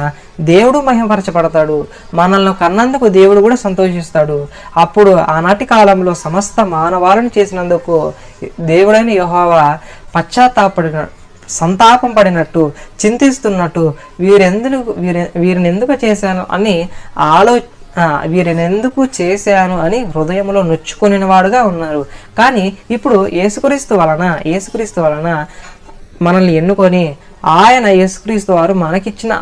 దేవుడు మహిమపరచబడతాడు. మనల్ని కన్నందుకు దేవుడు కూడా సంతోషిస్తాడు. అప్పుడు ఆనాటి కాలంలో సమస్త మానవాళిని చేసినందుకు దేవుడైన యెహోవా సంతాపం పడినట్టు, చింతిస్తున్నట్టు, వీరిని ఎందుకు చేశాను అని వీరిని ఎందుకు చేశాను అని హృదయంలో నొచ్చుకొనిన వాడుగా ఉన్నారు. కానీ ఇప్పుడు యేసుక్రీస్తు వలన మనల్ని ఎన్నుకొని ఆయన యేసుక్రీస్తు వారు మనకిచ్చిన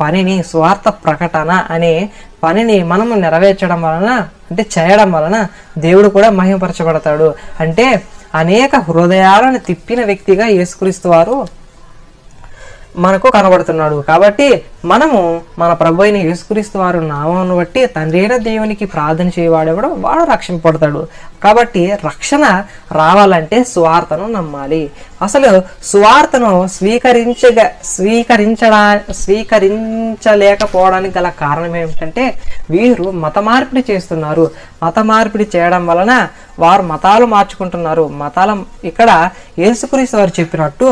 పనిని, స్వార్థ ప్రకటన అనే పనిని మనము నెరవేర్చడం వలన, అంటే చేయడం వలన దేవుడు కూడా మహిమపరచబడతాడు. అంటే అనేక హృదయాలను తిప్పిన వ్యక్తిగా యేసుక్రీస్తు వారు మనకు కనబడుతున్నాడు. కాబట్టి మనము మన ప్రభు అయిన యేసుక్రీస్తు వారు నామమును బట్టి తండ్రి అయిన దేవునికి ప్రార్థన చేయవాడెవడో వాడు రక్షింపబడతాడు. కాబట్టి రక్షణ రావాలంటే సువార్తను నమ్మాలి. అసలు సువార్తను స్వీకరించలేకపోవడానికి గల కారణం ఏమిటంటే వీరు మత మార్పిడి చేస్తున్నారు. మత మార్పిడి చేయడం వలన వారు మతాలు మార్చుకుంటున్నారు. ఇక్కడ యేసుక్రీస్తు వారు చెప్పినట్టు,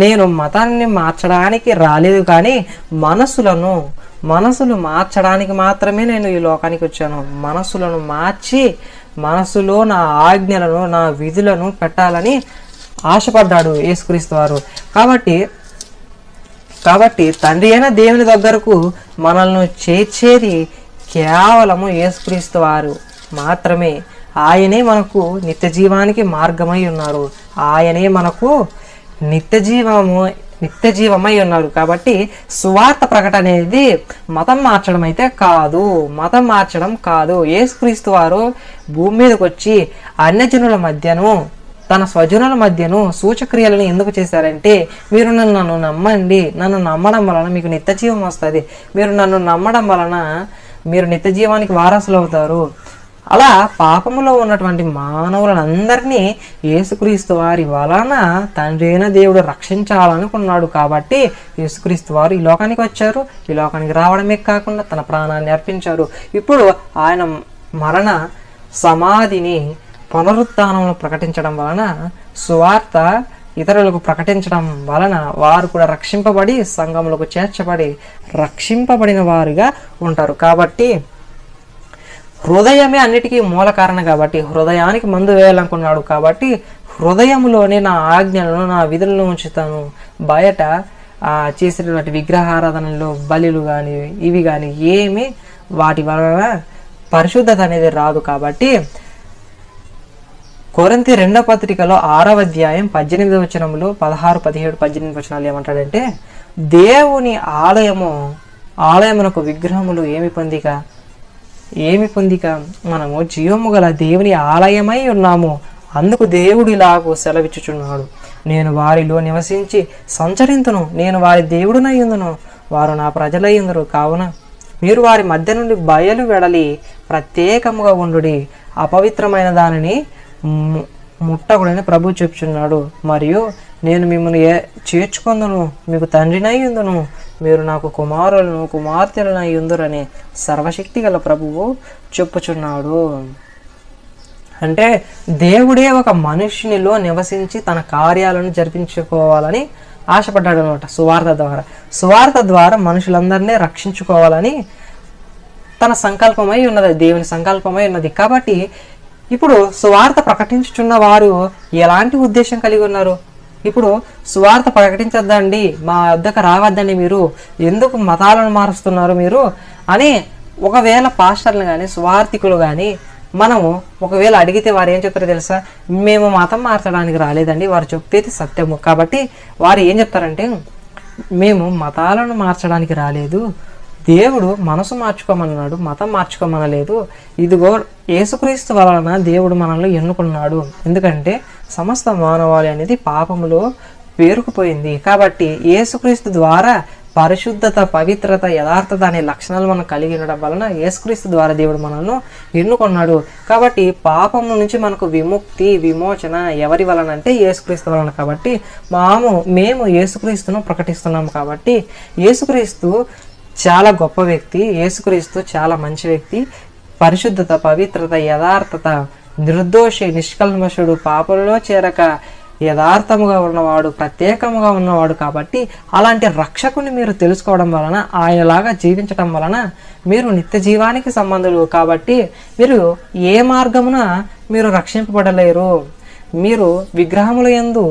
నేను మతాన్ని మార్చడానికి రాలేదు కానీ మనసులు మార్చడానికి మాత్రమే నేను ఈ లోకానికి వచ్చాను. మనసులను మార్చి మనసులో నా ఆజ్ఞలను, నా విధులను పెట్టాలని ఆశపడ్డాడు యేసుక్రీస్తు వారు. కాబట్టి కాబట్టి తండ్రి అయిన దేవుని దగ్గరకు మనల్ని చేర్చేది కేవలము యేసుక్రీస్తు వారు మాత్రమే. ఆయనే మనకు నిత్య జీవానికి మార్గమై ఉన్నారు. ఆయనే మనకు నిత్య జీవమై ఉన్నారు. కాబట్టి సువార్త ప్రకటన అనేది మతం మార్చడం అయితే కాదు, మతం మార్చడం కాదు. యేసుక్రీస్తు వారు భూమి మీదకి వచ్చి అన్యజనుల మధ్యను తన స్వజనుల మధ్యను సూచక్రియలను ఎందుకు చేశారంటే, మీరు నన్ను నమ్మండి, నన్ను నమ్మడం వలన మీకు నిత్య జీవం వస్తుంది, మీరు నన్ను నమ్మడం వలన మీరు నిత్య జీవానికి వారసులు అవుతారు. అలా పాపములో ఉన్నటువంటి మానవులందరినీ యేసుక్రీస్తు వారి వలన తండ్రి అయిన దేవుడు రక్షించాలనుకున్నాడు. కాబట్టి యేసుక్రీస్తు వారు ఈ లోకానికి వచ్చారు. ఈ లోకానికి రావడమే కాకుండా తన ప్రాణాన్ని అర్పించారు. ఇప్పుడు ఆయన మరణ సమాధిని పునరుత్థానంలో ప్రకటించడం వలన, సువార్త ఇతరులకు ప్రకటించడం వలన వారు కూడా రక్షింపబడి సంఘములకు చేర్చబడి రక్షింపబడిన వారుగా ఉంటారు. కాబట్టి హృదయమే అన్నిటికీ మూల కారణం. కాబట్టి హృదయానికి మందు వేయాలనుకున్నాడు. కాబట్టి హృదయంలోనే నా ఆజ్ఞలను నా విధులను ఉంచుతాను. బయట చేసినటువంటి విగ్రహారాధనలో బలిలు కానీ ఇవి కానీ ఏమి వాటి వలన పరిశుద్ధత అనేది రాదు. కాబట్టి కొరింథీ 2వ పత్రికలో 6వ అధ్యాయం 18వ వచనంలో 16, 17, 18 వచనాలు ఏమంటాడంటే, దేవుని ఆలయమునకు విగ్రహములు ఏమి పొందిక మనము జీవము గల దేవుని ఆలయమై ఉన్నాము. అందుకు దేవుడు ఇలాగూ సెలవిచ్చుచున్నాడు, నేను వారిలో నివసించి సంచరింతును, నేను వారి దేవుడునయ్యుందును, వారు నా ప్రజలయ్యుందురు. కావున మీరు వారి మధ్య నుండి బయలు వెడలి ప్రత్యేకముగా ఉండుడి, అపవిత్రమైన దానిని ముట్టకుడని ప్రభు చెప్పుచున్నాడు. మరియు నేను మిమ్మల్ని చేర్చుకొందును, మీకు తండ్రినయ్యుందును, మీరు నాకు కుమారులను కుమార్తెలనయ్యుందురని సర్వశక్తి గల ప్రభువు చెప్పుచున్నాడు. అంటే దేవుడే ఒక మనుష్యునిలో నివసించి తన కార్యాలను జరిపించుకోవాలని ఆశపడ్డాడు అనమాట. సువార్త ద్వారా మనుషులందరినీ రక్షించుకోవాలని తన సంకల్పమై ఉన్నది, దేవుని సంకల్పమై ఉన్నది. కాబట్టి ఇప్పుడు సువార్త ప్రకటించుచున్న వారు ఎలాంటి ఉద్దేశం కలిగి ఉన్నారు? ఇప్పుడు సువార్త ప్రకటించద్దండి, మా వద్దకు రావద్దండి, మీరు ఎందుకు మతాలను మారుస్తున్నారు మీరు అని ఒకవేళ పాస్టర్లు కానీ సువార్థికులు కానీ మనము ఒకవేళ అడిగితే వారు ఏం చెప్తారో తెలుసా? మేము మతం మార్చడానికి రాలేదండి, వారు చెప్పేది సత్యము. కాబట్టి వారు ఏం చెప్తారంటే, మేము మతాలను మార్చడానికి రాలేదు, దేవుడు మనసు మార్చుకోమన్నాడు, మతం మార్చుకోమనలేదు. ఇదిగో యేసుక్రీస్తు వలన దేవుడు మనల్ని ఎన్నుకున్నాడు. ఎందుకంటే సమస్త మానవాళి అనేది పాపములో పేరుకుపోయింది. కాబట్టి యేసుక్రీస్తు ద్వారా పరిశుద్ధత, పవిత్రత, యథార్థత అనే లక్షణాలు మనం కలిగి ఉండడం వలన యేసుక్రీస్తు ద్వారా దేవుడు మనల్ని ఎన్నుకున్నాడు. కాబట్టి పాపము నుంచి మనకు విముక్తి, విమోచన ఎవరి వలన అంటే యేసుక్రీస్తు వలన. కాబట్టి మేము యేసుక్రీస్తును ప్రకటిస్తున్నాము. కాబట్టి యేసుక్రీస్తు చాలా గొప్ప వ్యక్తి, యేసుక్రీస్తు చాలా మంచి వ్యక్తి. పరిశుద్ధత, పవిత్రత, యథార్థత, నిర్దోషి, నిష్కల్మషుడు, పాపంలో చేరక యథార్థముగా ఉన్నవాడు, ప్రత్యేకముగా ఉన్నవాడు. కాబట్టి అలాంటి రక్షకుని మీరు తెలుసుకోవడం వలన, ఆయనలాగా జీవించడం వలన మీరు నిత్య జీవానికి సంబంధులు. కాబట్టి మీరు ఏ మార్గమున మీరు రక్షింపబడలేరు. మీరు విగ్రహముల యందు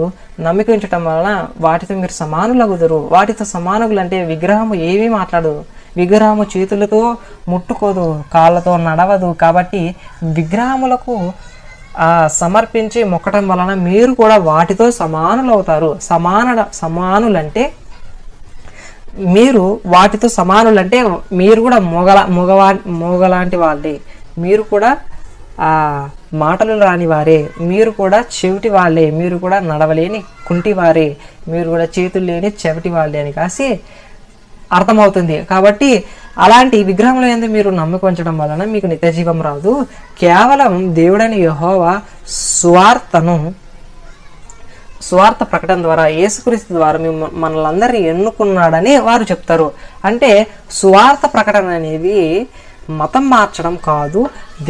నమ్మిక ఉంచటం వలన వాటితో మీరు సమానులగుదురు. వాటితో సమానులు అంటే విగ్రహము ఏమీ మాట్లాడదు, విగ్రహము చేతులతో ముట్టుకోదు, కాళ్ళతో నడవదు. కాబట్టి విగ్రహములకు సమర్పించి మొక్కటం వలన మీరు కూడా వాటితో సమానులు అవుతారు. సమానులంటే మీరు వాటితో సమానులంటే మీరు కూడా మోగలాంటి వాళ్ళే, మీరు కూడా మాటలు రాని వారే, మీరు కూడా చెవిటి వాళ్ళే, మీరు కూడా నడవలేని కుంటి వారే, మీరు కూడా చేతులు లేని చెవిటి వాళ్ళే అని కాసి అర్థమవుతుంది. కాబట్టి అలాంటి విగ్రహంలో ఎందుకు మీరు నమ్మకం ఉంచడం వలన మీకు నిత్య జీవం రాదు. కేవలం దేవుడైన యెహోవా సువార్త ప్రకటన ద్వారా, యేసుక్రీస్తు ద్వారా మనలందరినీ ఎన్నుకున్నాడని వారు చెప్తారు. అంటే సువార్త ప్రకటన అనేది మతం మార్చడం కాదు,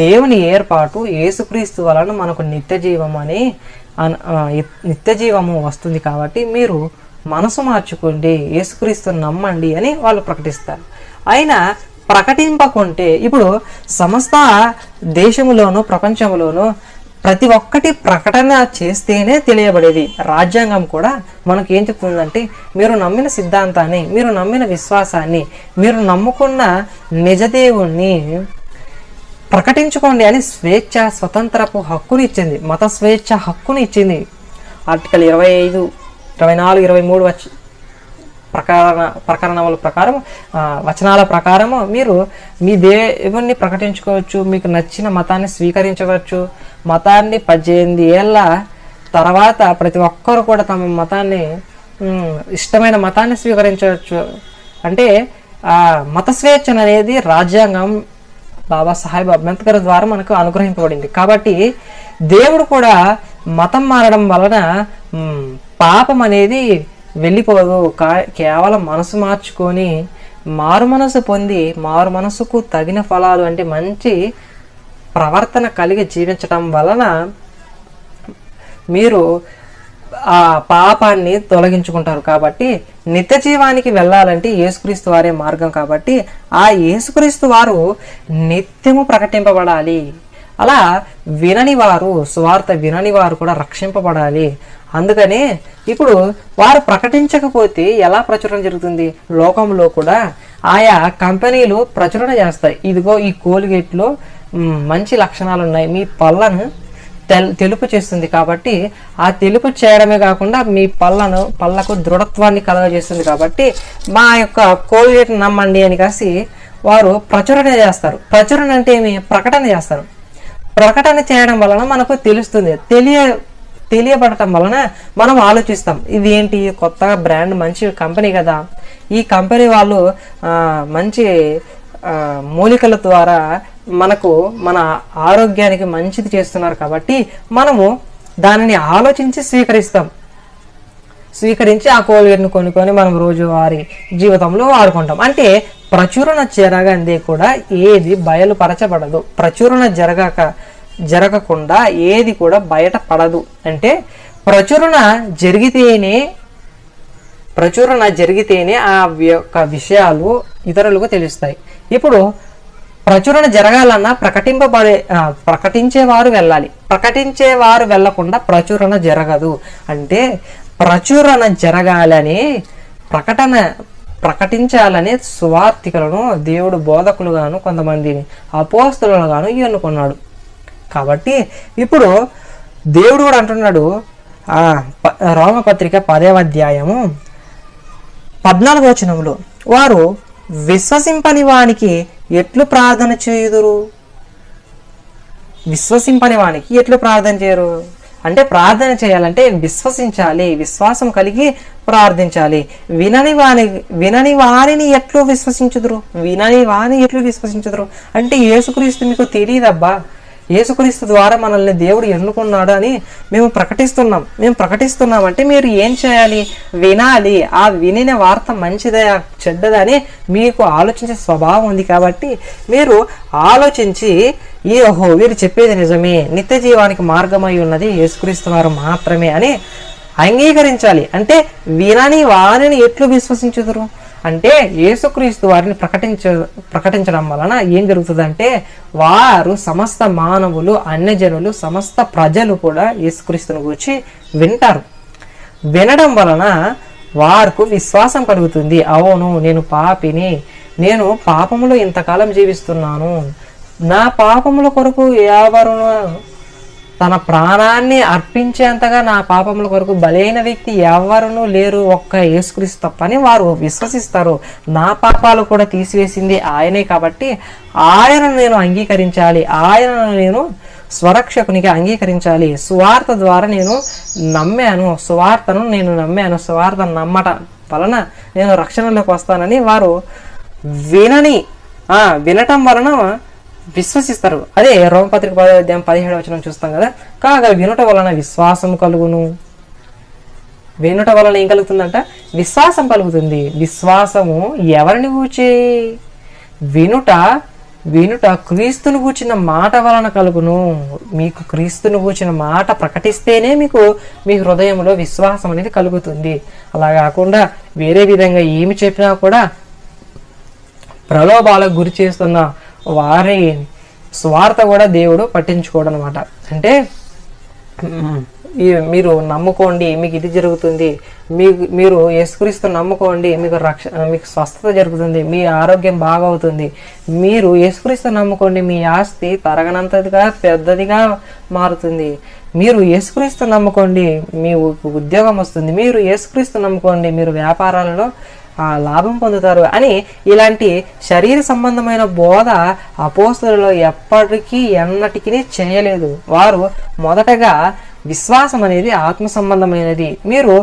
దేవుని ఏర్పాటు. యేసుక్రీస్తు వలన మనకు నిత్య జీవము వస్తుంది. కాబట్టి మీరు మనసు మార్చుకోండి, యేసుక్రీస్తుని నమ్మండి అని వాళ్ళు ప్రకటిస్తారు. అయినా ప్రకటింపకుంటే ఇప్పుడు సమస్త దేశములోను ప్రపంచంలోనూ ప్రతి ఒక్కటి ప్రకటన చేస్తేనే తెలియబడేది. రాజ్యాంగం కూడా మనకు ఏం చెప్తుందంటే, మీరు నమ్మిన సిద్ధాంతాన్ని, మీరు నమ్మిన విశ్వాసాన్ని, మీరు నమ్ముకున్న నిజదేవుణ్ణి ప్రకటించుకోండి అని స్వేచ్ఛ, స్వతంత్రపు హక్కుని ఇచ్చింది. మత స్వేచ్ఛ హక్కుని ఇచ్చింది. ఆర్టికల్ 25, 24, 23 ప్రకరణముల ప్రకారం, వచనాల ప్రకారము మీరు మీ దేవుణ్ణి ప్రకటించుకోవచ్చు, మీకు నచ్చిన మతాన్ని స్వీకరించవచ్చు. మతాన్ని 18 ఏళ్ళ తర్వాత ప్రతి ఒక్కరు కూడా తమ మతాన్ని, ఇష్టమైన మతాన్ని స్వీకరించవచ్చు. అంటే మత స్వేచ్ఛ అనేది రాజ్యాంగం బాబాసాహెబ్ అంబేద్కర్ ద్వారా మనకు అనుగ్రహింపబడింది. కాబట్టి దేవుడు కూడా మతం మారడం వలన పాపం అనేది వెళ్ళిపోదు. కేవలం మనసు మార్చుకొని మారు మనసు పొంది, మారు మనసుకు తగిన ఫలాలు అంటే మంచి ప్రవర్తన కలిగి జీవించటం వలన మీరు ఆ పాపాన్ని తొలగించుకుంటారు. కాబట్టి నిత్య జీవానికి వెళ్ళాలంటే యేసుక్రీస్తు వారే మార్గం. కాబట్టి ఆ యేసుక్రీస్తు వారు నిత్యము ప్రకటింపబడాలి. అలా వినని వారు, సువార్త వినని వారు కూడా రక్షింపబడాలి. అందుకనే ఇప్పుడు వారు ప్రకటించకపోతే ఎలా ప్రచురణ జరుగుతుంది? లోకంలో కూడా ఆయా కంపెనీలు ప్రచురణ చేస్తాయి. ఇదిగో ఈ కోల్గేట్లో మంచి లక్షణాలు ఉన్నాయి, మీ పళ్ళను తెలుపు చేస్తుంది. కాబట్టి ఆ తెలుపు చేయడమే కాకుండా మీ పళ్ళకు దృఢత్వాన్ని కలగజేస్తుంది. కాబట్టి మా యొక్క కోల్గేట్ నమ్మండి అని కాసి వారు ప్రచురణ చేస్తారు. ప్రచురణ అంటే ఏమి? ప్రకటన చేస్తారు. ప్రకటన చేయడం వలన మనకు తెలుస్తుంది. తెలియబడటం వలన మనం ఆలోచిస్తాం, ఇది ఏంటి కొత్తగా బ్రాండ్, మంచి కంపెనీ కదా, ఈ కంపెనీ వాళ్ళు మంచి మూలికల ద్వారా మనకు మన ఆరోగ్యానికి మంచిది చేస్తున్నారు. కాబట్టి మనము దానిని ఆలోచించి స్వీకరించి ఆ కోల్గేట్ను కొనుక్కొని మనం రోజువారీ జీవితంలో వాడుకుంటాం. అంటే ప్రచురణ జరగందే కూడా ఏది బయలుపరచబడదు. ప్రచురణ జరగకుండా ఏది కూడా బయటపడదు. అంటే ప్రచురణ జరిగితేనే ఆ యొక్క విషయాలు ఇతరులకు తెలుస్తాయి. ఇప్పుడు ప్రచురణ జరగాలన్నా ప్రకటించేవారు వెళ్ళాలి. ప్రకటించేవారు వెళ్ళకుండా ప్రచురణ జరగదు. అంటే ప్రచురణ జరగాలని, ప్రకటించాలని సువార్థికులను దేవుడు బోధకులుగాను, కొంతమందిని అపోస్తలుగాను ఎన్నుకున్నాడు. కాబట్టి ఇప్పుడు దేవుడు కూడా అంటున్నాడు, రోమపత్రిక 10వ అధ్యాయము 14వ వచనంలో, వారు విశ్వసింపని వానికి ఎట్లు ప్రార్థన చేయుదురు? విశ్వసింపని వానికి ఎట్లు ప్రార్థన చేయరు? అంటే ప్రార్థన చేయాలంటే విశ్వసించాలి, విశ్వాసం కలిగి ప్రార్థించాలి. వినని వారిని ఎట్లు విశ్వసించుదురు? అంటే యేసుక్రీస్తు మీకు తెలియదబ్బా, యేసుక్రీస్తు ద్వారా మనల్ని దేవుడు ఎన్నుకున్నాడు అని మేము ప్రకటిస్తున్నాం అంటే మీరు ఏం చేయాలి? వినాలి. ఆ వినిన వార్త మంచిదా చెడ్డదా అని మీకు ఆలోచించే స్వభావం ఉంది. కాబట్టి మీరు ఆలోచించి వీరు చెప్పేది నిజమే, నిత్య జీవానికి మార్గమై ఉన్నది యేసుక్రీస్తు వారు మాత్రమే అని అంగీకరించాలి. అంటే వినని వారిని ఎట్లు విశ్వసించుదురు? అంటే యేసుక్రీస్తు వారిని ప్రకటించడం వలన ఏం జరుగుతుందంటే వారు సమస్త మానవులు, అన్యజనులు, సమస్త ప్రజలు కూడా యేసుక్రీస్తుని గురించి వింటారు. వినడం వలన వారికి విశ్వాసం కలుగుతుంది. అవును, నేను పాపిని, నేను పాపములో ఇంతకాలం జీవిస్తున్నాను, నా పాపముల కొరకు ఎవరును తన ప్రాణాన్ని అర్పించేంతగా నా పాపముల కొరకు బలైన వ్యక్తి ఎవరునూ లేరు, ఒక్క యేసుక్రీస్తు తప్పని వారు విశ్వసిస్తారు. నా పాపాలు కూడా తీసివేసింది ఆయనే. కాబట్టి ఆయనను నేను అంగీకరించాలి, ఆయనను నేను స్వరక్షకునిగా అంగీకరించాలి. సువార్త ద్వారా నేను నమ్మాను, సువార్తను నమ్మటం వలన నేను రక్షణలోకి వస్తానని వారు వినటం వలన విశ్వసిస్తారు. అదే రోమపత్రిక 10వ అధ్యాయం 17వ వచనం చూస్తాం కదా. కాగా వినుట వలన విశ్వాసం కలుగును. వినుట వలన ఏం కలుగుతుందంట? విశ్వాసం కలుగుతుంది. విశ్వాసము ఎవరిని గూర్చి? వినుట క్రీస్తును గూర్చిన మాట వలన కలుగును. మీకు క్రీస్తును గూర్చిన మాట ప్రకటిస్తేనే మీకు మీ హృదయంలో విశ్వాసం అనేది కలుగుతుంది. అలా కాకుండా వేరే విధంగా ఏమి చెప్పినా కూడా ప్రలోభాలకు గురి చేస్తున్న వారి స్వార్థ కూడా దేవుడు పట్టించుకోవడం అనమాట. అంటే మీరు నమ్ముకోండి, మీకు ఇది జరుగుతుంది, మీరు యేసుక్రీస్తు నమ్ముకోండి, మీకు స్వస్థత జరుగుతుంది, మీ ఆరోగ్యం బాగవుతుంది, మీరు యేసుక్రీస్తు నమ్ముకోండి, మీ ఆస్తి తరగనంతదిగా పెద్దదిగా మారుతుంది, మీరు యేసుక్రీస్తు నమ్ముకోండి, మీ ఉద్యోగం వస్తుంది, మీరు యేసుక్రీస్తు నమ్ముకోండి, మీరు వ్యాపారాలలో లాభం పొందుతారు అని ఇలాంటి శరీర సంబంధమైన బోధ అపోస్తలులు ఎన్నటికీ చేయలేదు. వారు మొదటగా విశ్వాసం అనేది ఆత్మ సంబంధమైనది. మీరు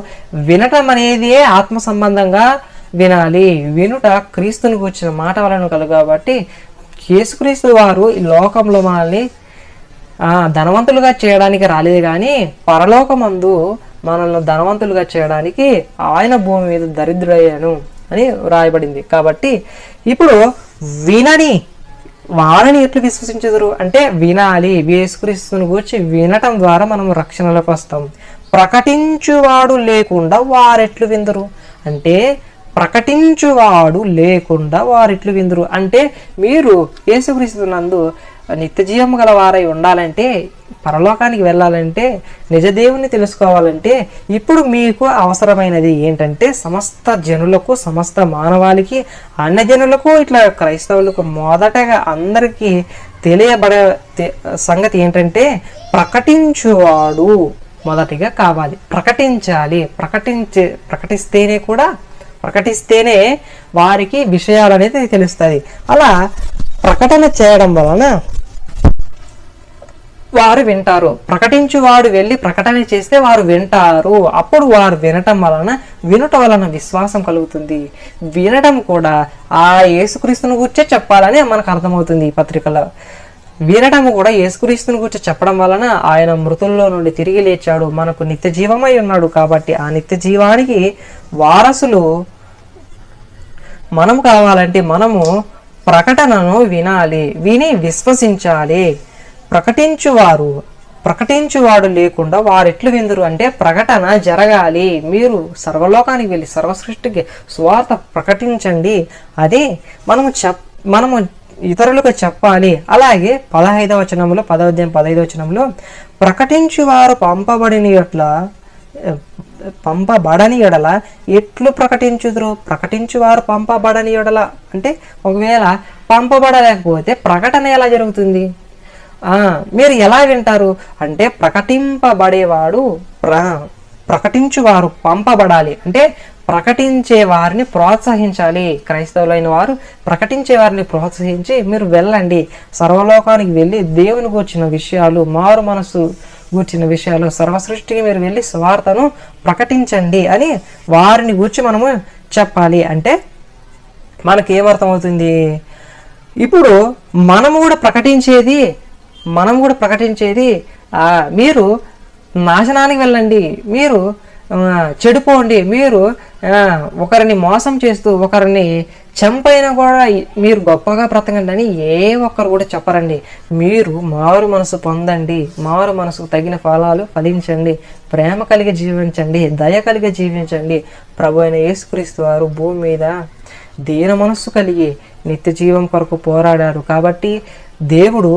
వినటం అనేది ఆత్మ సంబంధంగా వినాలి. వినుట క్రీస్తుని కూర్చిన మాట వలన కలుగు. కాబట్టి యేసుక్రీస్తు వారు ఈ లోకంలో మనల్ని ధనవంతులుగా చేయడానికి రాలేదు, కానీ పరలోకమందు మనల్ని ధనవంతులుగా చేయడానికి ఆయన భూమి మీద దరిద్రుడయ్యాను అని వ్రాయబడింది. కాబట్టి ఇప్పుడు వినని వారిని ఎట్లు విశ్వసించదురు అంటే వినాలి. యేసుక్రీస్తుని గురించి వినటం ద్వారా మనం రక్షణలోకి వస్తాం. ప్రకటించువాడు లేకుండా వారెట్లు విందురు అంటే ప్రకటించువాడు లేకుండా వారెట్లు విందురు అంటే మీరు యేసుక్రీస్తు నందు నిత్య జీవం గల వారై ఉండాలంటే, పరలోకానికి వెళ్ళాలంటే, నిజ దేవుణ్ణి తెలుసుకోవాలంటే ఇప్పుడు మీకు అవసరమైనది ఏంటంటే సమస్త జనులకు, సమస్త మానవాళికి, అన్యజనులకు, ఇట్లా క్రైస్తవులకు మొదటగా అందరికీ తెలియబడే సంగతి ఏంటంటే ప్రకటించువాడు మొదటిగా కావాలి. ప్రకటించాలి. ప్రకటిస్తేనే వారికి విషయాలు అనేది తెలుస్తుంది. అలా ప్రకటన చేయడం వలన వారు వింటారు. ప్రకటించువాడు వెళ్ళి ప్రకటన చేస్తే వారు వింటారు. అప్పుడు వారు వినటం వలన విశ్వాసం కలుగుతుంది. వినడం కూడా ఆ యేసుక్రీస్తుని గురించే చెప్పాలని మనకు అర్థమవుతుంది. ఈ పత్రికలో వినడం కూడా యేసుక్రీస్తుని గురించి చెప్పడం వలన ఆయన మృతుల్లో నుండి తిరిగి లేచాడు, మనకు నిత్య జీవమై ఉన్నాడు. కాబట్టి ఆ నిత్య జీవానికి వారసులు మనం కావాలంటే మనము ప్రకటనను వినాలి, విని విశ్వసించాలి. ప్రకటించువాడు లేకుండా వారెట్లు విందురు అంటే ప్రకటన జరగాలి. మీరు సర్వలోకానికి వెళ్ళి సర్వసృష్టికి సువార్త ప్రకటించండి. అదే మనము ఇతరులకు చెప్పాలి. అలాగే 15వ వచనంలో 10వ అధ్యాయం 15వ వచనంలో ప్రకటించువారు పంపబడని ఎడల ఎట్లు ప్రకటించుదురు? ప్రకటించువారు పంపబడని ఎడల అంటే ఒకవేళ పంపబడలేకపోతే ప్రకటన ఎలా జరుగుతుంది? మీరు ఎలా వింటారు అంటే ప్రకటించువారు పంపబడాలి అంటే ప్రకటించే వారిని ప్రోత్సహించాలి. క్రైస్తవులైన వారు ప్రకటించే వారిని ప్రోత్సహించి మీరు వెళ్ళండి, సర్వలోకానికి వెళ్ళి దేవుని గూర్చిన విషయాలు, మారు మనసు గూర్చిన విషయాలు, సర్వసృష్టికి మీరు వెళ్ళి స్వార్థను ప్రకటించండి అని వారిని గూర్చి మనము చెప్పాలి. అంటే మనకేమర్థమవుతుంది? ఇప్పుడు మనము కూడా ప్రకటించేది మీరు నాశనానికి వెళ్ళండి, మీరు చెడిపోండి, మీరు ఒకరిని మోసం చేస్తూ ఒకరిని చంపైనా కూడా మీరు గొప్పగా బ్రతకండి అని ఏ ఒక్కరు కూడా చెప్పరండి. మీరు మారు మనసు పొందండి, మారు మనసుకు తగిన ఫలాలు ఫలించండి, ప్రేమ కలిగి జీవించండి, దయ కలిగి జీవించండి. ప్రభు అయిన యేసుక్రీస్తు వారు భూమి మీద దీన మనస్సు కలిగి నిత్య జీవం కొరకు పోరాడారు. కాబట్టి దేవుడు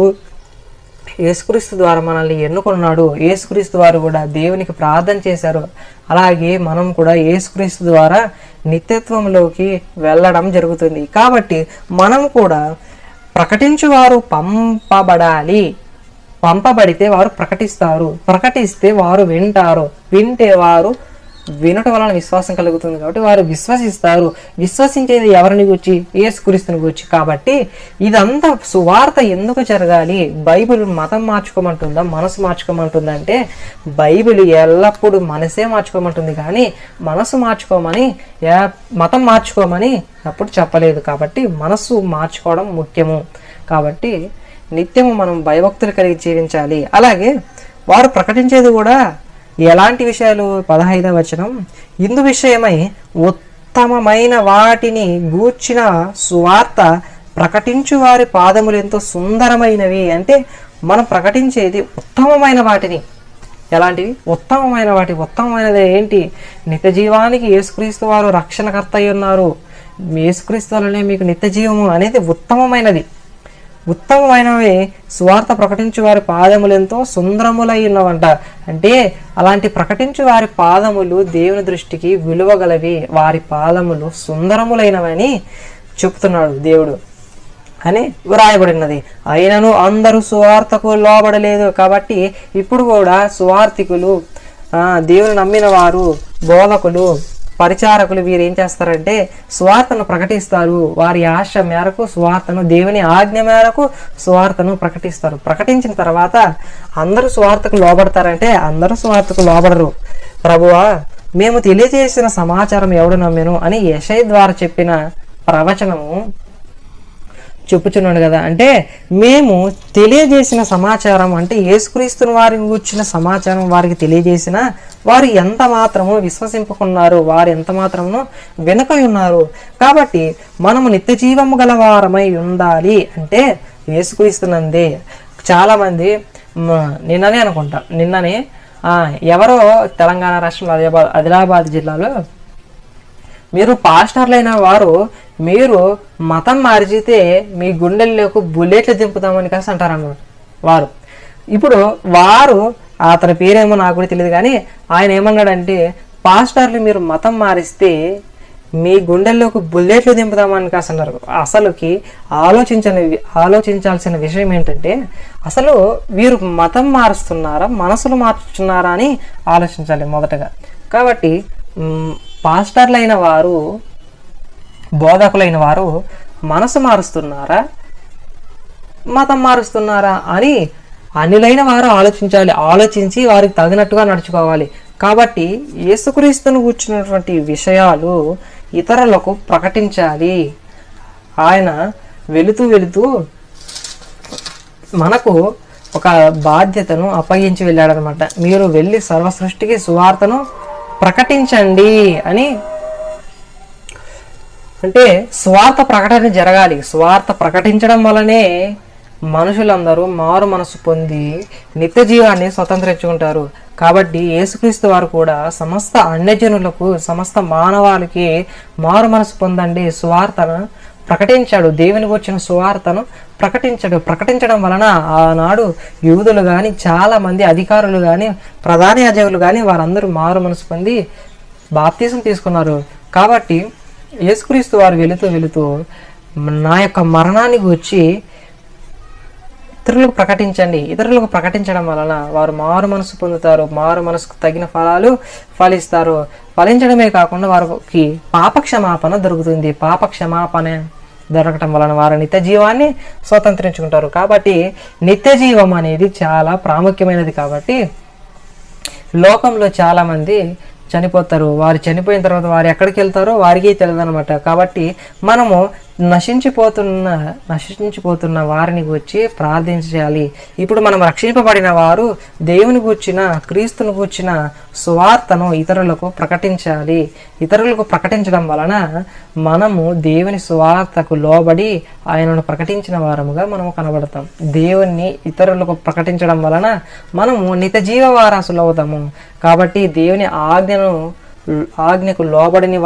యేసుక్రీస్తు ద్వారా మనల్ని ఎన్నుకున్నాడు. యేసుక్రీస్తు వారు కూడా దేవునికి ప్రార్థన చేశారు. అలాగే మనం కూడా యేసుక్రీస్తు ద్వారా నిత్యత్వంలోకి వెళ్ళడం జరుగుతుంది. కాబట్టి మనం కూడా ప్రకటించువారు పంపబడాలి. పంపబడితే వారు ప్రకటిస్తారు, ప్రకటిస్తే వారు వింటారు, వింటే వారు వినటం వలన విశ్వాసం కలుగుతుంది. కాబట్టి వారు విశ్వసిస్తారు. విశ్వసించేది ఎవరిని గురించి? యేసుక్రీస్తుని గురించి. కాబట్టి ఇదంతా సువార్త ఎందుకు జరగాలి? బైబిల్ మతం మార్చుకోమంటుందా, మనసు మార్చుకోమంటుందా అంటే బైబిల్ ఎల్లప్పుడూ మనసే మార్చుకోమంటుంది, కానీ మనసు మార్చుకోమని, మతం మార్చుకోమని అప్పుడు చెప్పలేదు. కాబట్టి మనసు మార్చుకోవడం ముఖ్యము. కాబట్టి నిత్యము మనం భయభక్తులు కలిగి జీవించాలి. అలాగే వారు ప్రకటించేది కూడా ఎలాంటి విషయాలు? 15వ వచనం, ఇందు విషయమై ఉత్తమమైన వాటిని గూర్చిన సువార్త ప్రకటించు వారి పాదములు ఎంతో సుందరమైనవి. అంటే మనం ప్రకటించేది ఉత్తమమైన వాటిని. ఎలాంటివి? ఉత్తమమైన వాటి. ఉత్తమమైనది ఏంటి? నిత్య జీవానికి యేసుక్రీస్తు వారు రక్షణకర్త అయి ఉన్నారు. యేసుక్రీస్తు వల్లనే మీకు నిత్య జీవము అనేది ఉత్తమమైనది. ఉత్తమమైనవి సువార్త ప్రకటించు వారి పాదములు ఎంతో సుందరములై ఉన్నవంట. అంటే అలాంటి ప్రకటించు వారి పాదములు దేవుని దృష్టికి విలువగలవి, వారి పాదములు సుందరములైనవని చెప్తున్నాడు దేవుడు అని వ్రాయబడినది. అయినను అందరూ సువార్తకు లోబడలేదు. కాబట్టి ఇప్పుడు కూడా సువార్థికులు, దేవుని నమ్మిన వారు, బోధకులు, పరిచారకులు వీరు ఏం చేస్తారంటే సువార్తను ప్రకటిస్తారు. వారి ఆశ మేరకు సువార్తను, దేవుని ఆజ్ఞ మేరకు సువార్తను ప్రకటిస్తారు. ప్రకటించిన తర్వాత అందరూ సువార్తకు లోబడతారంటే అందరూ సువార్తకు లోబడరు. ప్రభువా, మేము తెలియజేసిన సమాచారం ఎవడు నమ్మెను అని యెషయా ద్వారా చెప్పిన ప్రవచనము చెప్పుచున్నాడు కదా. అంటే మేము తెలియజేసిన సమాచారం అంటే యేసుక్రీస్తుని వారిని కూర్చున్న సమాచారం వారికి తెలియజేసిన వారు ఎంత మాత్రము విశ్వసింపుకున్నారు, వారు ఎంత మాత్రము వెనుక ఉన్నారు. కాబట్టి మనము నిత్య జీవము గల వారమై ఉండాలి అంటే యేసుక్రీస్తునందే. చాలామంది నిన్ననే ఎవరో తెలంగాణ రాష్ట్రంలో ఆదిలాబాద్ జిల్లాలో మీరు పాస్టర్లైన వారు మీరు మతం మార్చితే మీ గుండెల్లోకి బుల్లెట్లు దింపుతామని కాసి అంటారన్నమాట వారు. ఇప్పుడు వారు అతని పేరేమో నాకు కూడా తెలియదు, కానీ ఆయన ఏమన్నాడంటే పాస్టర్లు మీరు మతం మారిస్తే మీ గుండెల్లోకి బుల్లెట్లు దింపుతామని కాసి అన్నారు. అసలుకి ఆలోచించాల్సిన విషయం ఏంటంటే అసలు వీరు మతం మారుస్తున్నారా, మనసులు మార్చుతున్నారా అని ఆలోచించాలి మొదటగా. కాబట్టి పాస్టర్లైన వారు, బోధకులైన వారు మనసు మారుస్తున్నారా, మతం మారుస్తున్నారా అని అన్యులైన వారు ఆలోచించాలి. ఆలోచించి వారికి తగినట్టుగా నడుచుకోవాలి. కాబట్టి యేసుక్రీస్తును కూర్చున్నటువంటి విషయాలు ఇతరులకు ప్రకటించాలి. ఆయన వెళుతూ మనకు ఒక బాధ్యతను అప్పగించి వెళ్ళాడనమాట. మీరు వెళ్ళి సర్వ సృష్టికి సువార్తను ప్రకటించండి అని. అంటే స్వార్థ ప్రకటన జరగాలి. స్వార్థ ప్రకటించడం వలనే మనుషులందరూ మారు మనసు పొంది నిత్య జీవాన్ని స్వతంత్రించుకుంటారు. కాబట్టి యేసుక్రీస్తు వారు కూడా సమస్త అన్యజనులకు, సమస్త మానవాళికి మారు మనసు పొందండి సువార్తను ప్రకటించాడు. దేవుని వచ్చిన సువార్తను ప్రకటించాడు. ప్రకటించడం వలన ఆనాడు యూదులు కానీ, చాలామంది అధికారులు కానీ, ప్రధాన యాజకులు కానీ వారందరూ మారు మనసు పొంది బాప్తీసం తీసుకున్నారు. కాబట్టి యేసుక్రీస్తు వారు వెళుతూ నా యొక్క మరణాన్ని గూర్చి ఇతరులకు ప్రకటించండి. ఇతరులకు ప్రకటించడం వలన వారు మారు మనసు పొందుతారు. మారు మనసుకు తగిన ఫలాలు ఫలిస్తారు. ఫలించడమే కాకుండా వారికి పాప క్షమాపణ దొరుకుతుంది. పాప క్షమాపణ దొరకటం వలన వారు నిత్య జీవాన్ని స్వతంత్రించుకుంటారు. కాబట్టి నిత్య జీవం అనేది చాలా ప్రాముఖ్యమైనది. కాబట్టి లోకంలో చాలామంది చనిపోతారు. వారు చనిపోయిన తర్వాత వారు ఎక్కడికి వెళ్తారో వారికి తెలియదు అనమాట. కాబట్టి మనము నశించిపోతున్న వారిని గురించి ప్రార్థించాలి. ఇప్పుడు మనం రక్షింపబడిన వారు దేవుని గూర్చిన, క్రీస్తుని గూర్చిన సువార్తను ఇతరులకు ప్రకటించాలి. ఇతరులకు ప్రకటించడం వలన మనము దేవుని సువార్తకు లోబడి ఆయనను ప్రకటించిన వారముగా మనము కనబడతాం. దేవుణ్ణి ఇతరులకు ప్రకటించడం వలన మనము నిత్య జీవ వారసులు అవుతాము. కాబట్టి దేవుని ఆజ్ఞకు లోబడిన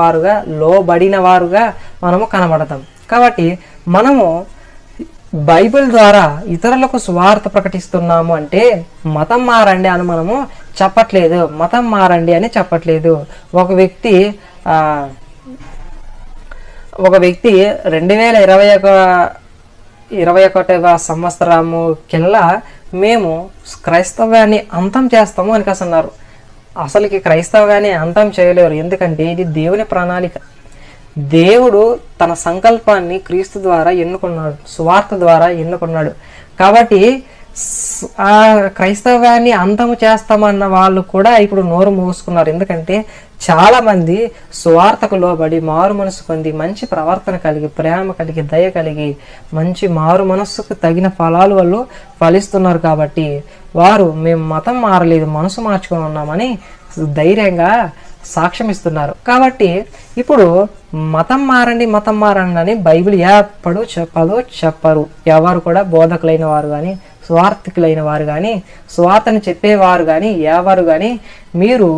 వారుగా మనము కనబడతాం. కాబట్టి మనము బైబిల్ ద్వారా ఇతరులకు సువార్త ప్రకటిస్తున్నాము అంటే మతం మారండి అని మనము చెప్పట్లేదు. మతం మారండి అని చెప్పట్లేదు. ఒక వ్యక్తి 2021 సంవత్సరము కింద మేము క్రైస్తవ్యాన్ని అంతం చేస్తాము అని అన్నారు. అసలుకి క్రైస్తవ్యాన్ని అంతం చేయలేరు. ఎందుకంటే ఇది దేవుని ప్రణాళిక. దేవుడు తన సంకల్పాన్ని క్రీస్తు ద్వారా ఎన్నుకున్నాడు, సువార్త ద్వారా ఎన్నుకున్నాడు. కాబట్టి ఆ క్రైస్తవ్యాన్ని అంతము చేస్తామన్న వాళ్ళు కూడా ఇప్పుడు నోరు మూసుకున్నారు. ఎందుకంటే చాలామంది సువార్తకు లోబడి మారు మనసు పొంది మంచి ప్రవర్తన కలిగి, ప్రేమ కలిగి, దయ కలిగి, మంచి మారు మనస్సుకు తగిన ఫలాలు వాళ్ళు ఫలిస్తున్నారు. కాబట్టి వారు మేము మతం మారలేదు, మనసు మార్చుకొని ఉన్నామని ధైర్యంగా సాక్ష్యం ఇస్తున్నారు. కాబట్టి ఇప్పుడు మతం మారండి అని బైబిల్ ఎప్పుడు చెప్పరు. ఎవరు కూడా బోధకులైన వారు కానీ, స్వార్థికులైన వారు కానీ, స్వార్థని చెప్పేవారు కానీ, ఎవరు కానీ మీరు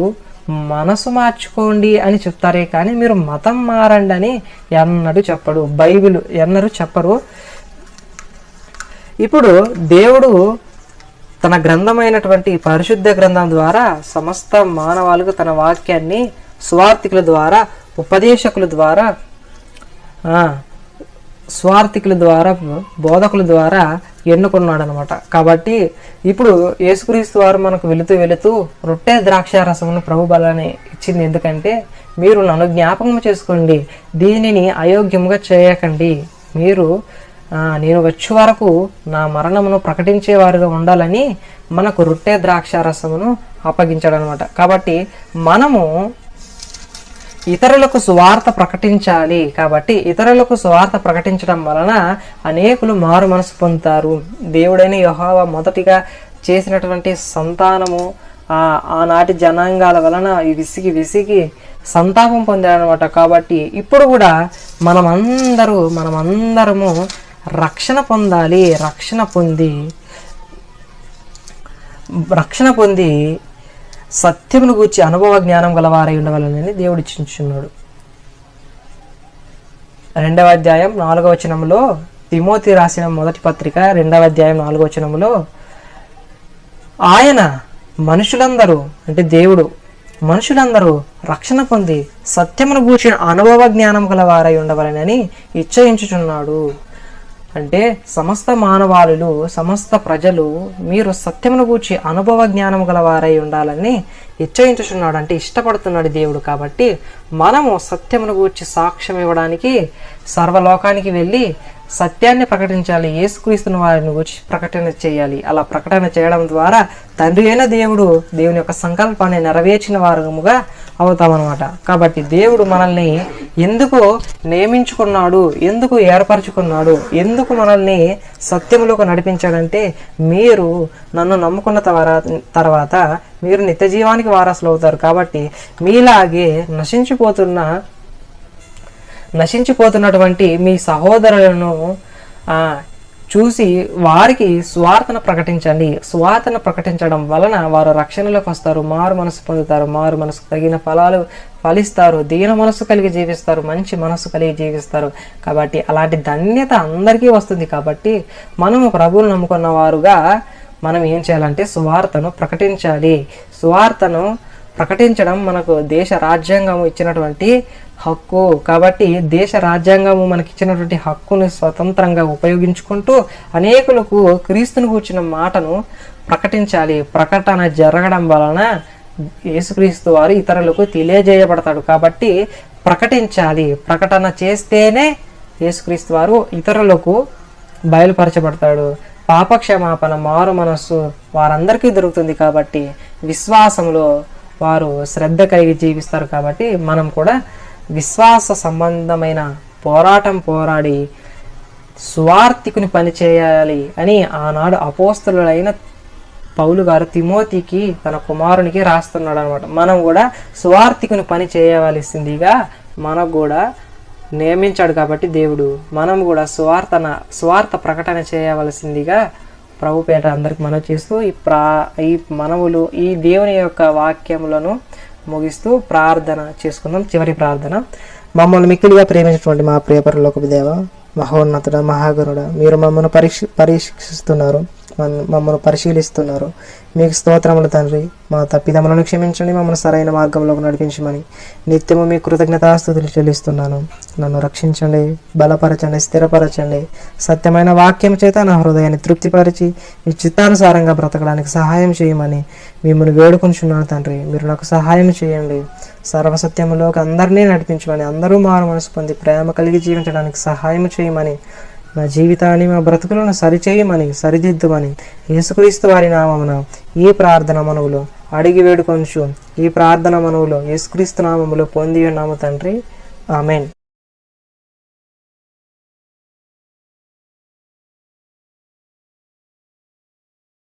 మనసు మార్చుకోండి అని చెప్తారే కానీ మీరు మతం మారండి అని ఎన్నడూ చెప్పడు. బైబిల్ ఎన్నడూ చెప్పరు. ఇప్పుడు దేవుడు తన గ్రంథమైనటువంటి పరిశుద్ధ గ్రంథం ద్వారా సమస్త మానవాళికి తన వాక్యాన్ని స్వార్థికుల ద్వారా, ఉపదేశకుల ద్వారా, బోధకుల ద్వారా ఎన్నుకున్నాడు అనమాట. కాబట్టి ఇప్పుడు యేసుక్రీస్తు వారు మనకు వెళుతూ రొట్టె ద్రాక్షారసమును ప్రభు బలని ఇచ్చింది. ఎందుకంటే మీరు నన్ను జ్ఞాపకం చేసుకోండి, దీనిని అయోగ్యముగా చేయకండి, మీరు నేను వచ్చే వరకు నా మరణమును ప్రకటించేవారుగా ఉండాలని మనకు రొట్టె ద్రాక్షారసమును అప్పగించాడు అనమాట. కాబట్టి మనము ఇతరులకు సువార్త ప్రకటించాలి. కాబట్టి ఇతరులకు సువార్త ప్రకటించడం వలన అనేకులు మారు మనసు పొందుతారు. దేవుడైన యెహోవా మొదటిగా చేసినటువంటి సంతానము ఆనాటి జనాంగాల వలన విసిగి సంతాపం పొందాడనమాట. కాబట్టి ఇప్పుడు కూడా మనమందరము రక్షణ పొందాలి. రక్షణ పొంది సత్యమును గూర్చి అనుభవ జ్ఞానం గలవారై ఉండవాలని దేవుడు ఇచ్చించున్నాడు. 2వ అధ్యాయం 4వ వచనంలో, తిమోతి రాసిన మొదటి పత్రిక 2వ అధ్యాయం 4వ వచనంలో, ఆయన మనుషులందరూ అంటే దేవుడు మనుషులందరూ రక్షణ పొంది సత్యమును గూర్చిన అనుభవ జ్ఞానం గలవారై ఉండవాలని ఇచ్చయించుచున్నాడు. అంటే సమస్త మానవాళులు, సమస్త ప్రజలు మీరు సత్యమును గూర్చి అనుభవ జ్ఞానం గలవారై ఉండాలని ఇచ్చయించుచున్నాడు, అంటే ఇష్టపడుతున్నాడు దేవుడు. కాబట్టి మనము సత్యమును గూర్చి సాక్ష్యం ఇవ్వడానికి సర్వలోకానికి వెళ్ళి సత్యాన్ని ప్రకటించాలి. యేసుక్రీస్తుని వారిని గురించి ప్రకటన చేయాలి. అలా ప్రకటన చేయడం ద్వారా తండ్రి అయిన దేవుని యొక్క సంకల్పాన్ని నెరవేర్చిన వారముగా అవుతామన్నమాట. కాబట్టి దేవుడు మనల్ని ఎందుకు నియమించుకున్నాడు, ఎందుకు ఏర్పరచుకున్నాడు, ఎందుకు మనల్ని సత్యములోకి నడిపించాడంటే, మీరు నన్ను నమ్ముకున్న తర్వాత మీరు నిత్య జీవానికి వారసులు అవుతారు. కాబట్టి మీలాగే నశించిపోతున్నటువంటి మీ సహోదరులను చూసి వారికి సువార్తను ప్రకటించండి. సువార్తను ప్రకటించడం వలన వారు రక్షణలోకి వస్తారు, మారు మనసు పొందుతారు, మారు మనసుకు తగిన ఫలాలు ఫలిస్తారు, దీన మనసు కలిగి జీవిస్తారు, మంచి మనసు కలిగి జీవిస్తారు. కాబట్టి అలాంటి ధన్యత అందరికీ వస్తుంది. కాబట్టి మనము ప్రభువును నమ్ముకున్న వారుగా మనం ఏం చేయాలంటే సువార్తను ప్రకటించాలి. సువార్తను ప్రకటించడం మనకు దేశ రాజ్యాంగము ఇచ్చినటువంటి హక్కు. కాబట్టి దేశ రాజ్యాంగము మనకి ఇచ్చినటువంటి హక్కును స్వతంత్రంగా ఉపయోగించుకుంటూ అనేకులకు క్రీస్తుని గూర్చిన మాటను ప్రకటించాలి. ప్రకటన జరగడం వలన యేసుక్రీస్తు వారు ఇతరులకు తెలియజేయబడతాడు. కాబట్టి ప్రకటించాలి. ప్రకటన చేస్తేనే యేసుక్రీస్తు వారు ఇతరులకు బయలుపరచబడతాడు. పాపక్షమాపణ, మారు మనస్సు వారందరికీ దొరుకుతుంది. కాబట్టి విశ్వాసంలో వారు శ్రద్ధ కలిగి జీవిస్తారు. కాబట్టి మనం కూడా విశ్వాస సంబంధమైన పోరాటం పోరాడి సువార్థికుని పని చేయాలి అని ఆనాడు అపోస్తలుడైన పౌలు గారు తిమోతికి తన కుమారునికి రాస్తున్నాడు అనమాట. మనం కూడా సువార్థికుని పని చేయవలసిందిగా మనకు కూడా నియమించాడు. కాబట్టి దేవుడు మనం కూడా సువార్త ప్రకటన చేయవలసిందిగా ప్రభు పేట అందరికి మనం చేస్తూ ఈ మనవులు ఈ దేవుని యొక్క వాక్యములను ముగిస్తూ ప్రార్థన చేసుకుందాం. చివరి ప్రార్థన. మమ్మల్ని మిక్కిలిగా ప్రేమించినటువంటి మా ప్రియ పరలోకపు దేవ, మహోన్నతుడ, మహాగణుడ, మీరు మమ్మల్ని పరీక్షిస్తున్నారు, మమ్మల్ని పరిశీలిస్తున్నారు. మీకు స్తోత్రములు తండ్రి. మా తప్పిదములను క్షమించండి, మమ్మల్ని సరైన మార్గంలోకి నడిపించమని నిత్యము మీ కృతజ్ఞతాస్తుతులు చెల్లిస్తున్నాను. నన్ను రక్షించండి, బలపరచండి, స్థిరపరచండి. సత్యమైన వాక్యం చేత నా హృదయాన్ని తృప్తిపరిచి మీ చిత్తానుసారంగా బ్రతకడానికి సహాయం చేయమని మిమ్మల్ని వేడుకొంచున్నాను తండ్రి. మీరు నాకు సహాయం చేయండి. సర్వసత్యములోకి అందరినీ నడిపించమని, అందరూ మారు మనసు పొంది ప్రేమ కలిగి జీవించడానికి సహాయం చేయమని, నా జీవితాన్ని మా బ్రతుకులను సరిచేయమని, సరిదిద్దుమని యేసుక్రీస్తు వారి నామమున ఈ ప్రార్థన మనవులు అడిగి వేడుకొంచు. ఈ ప్రార్థన మనవులు యేసుక్రీస్తు నామములో పొంది ఉన్నాము తండ్రి. ఆమెన్.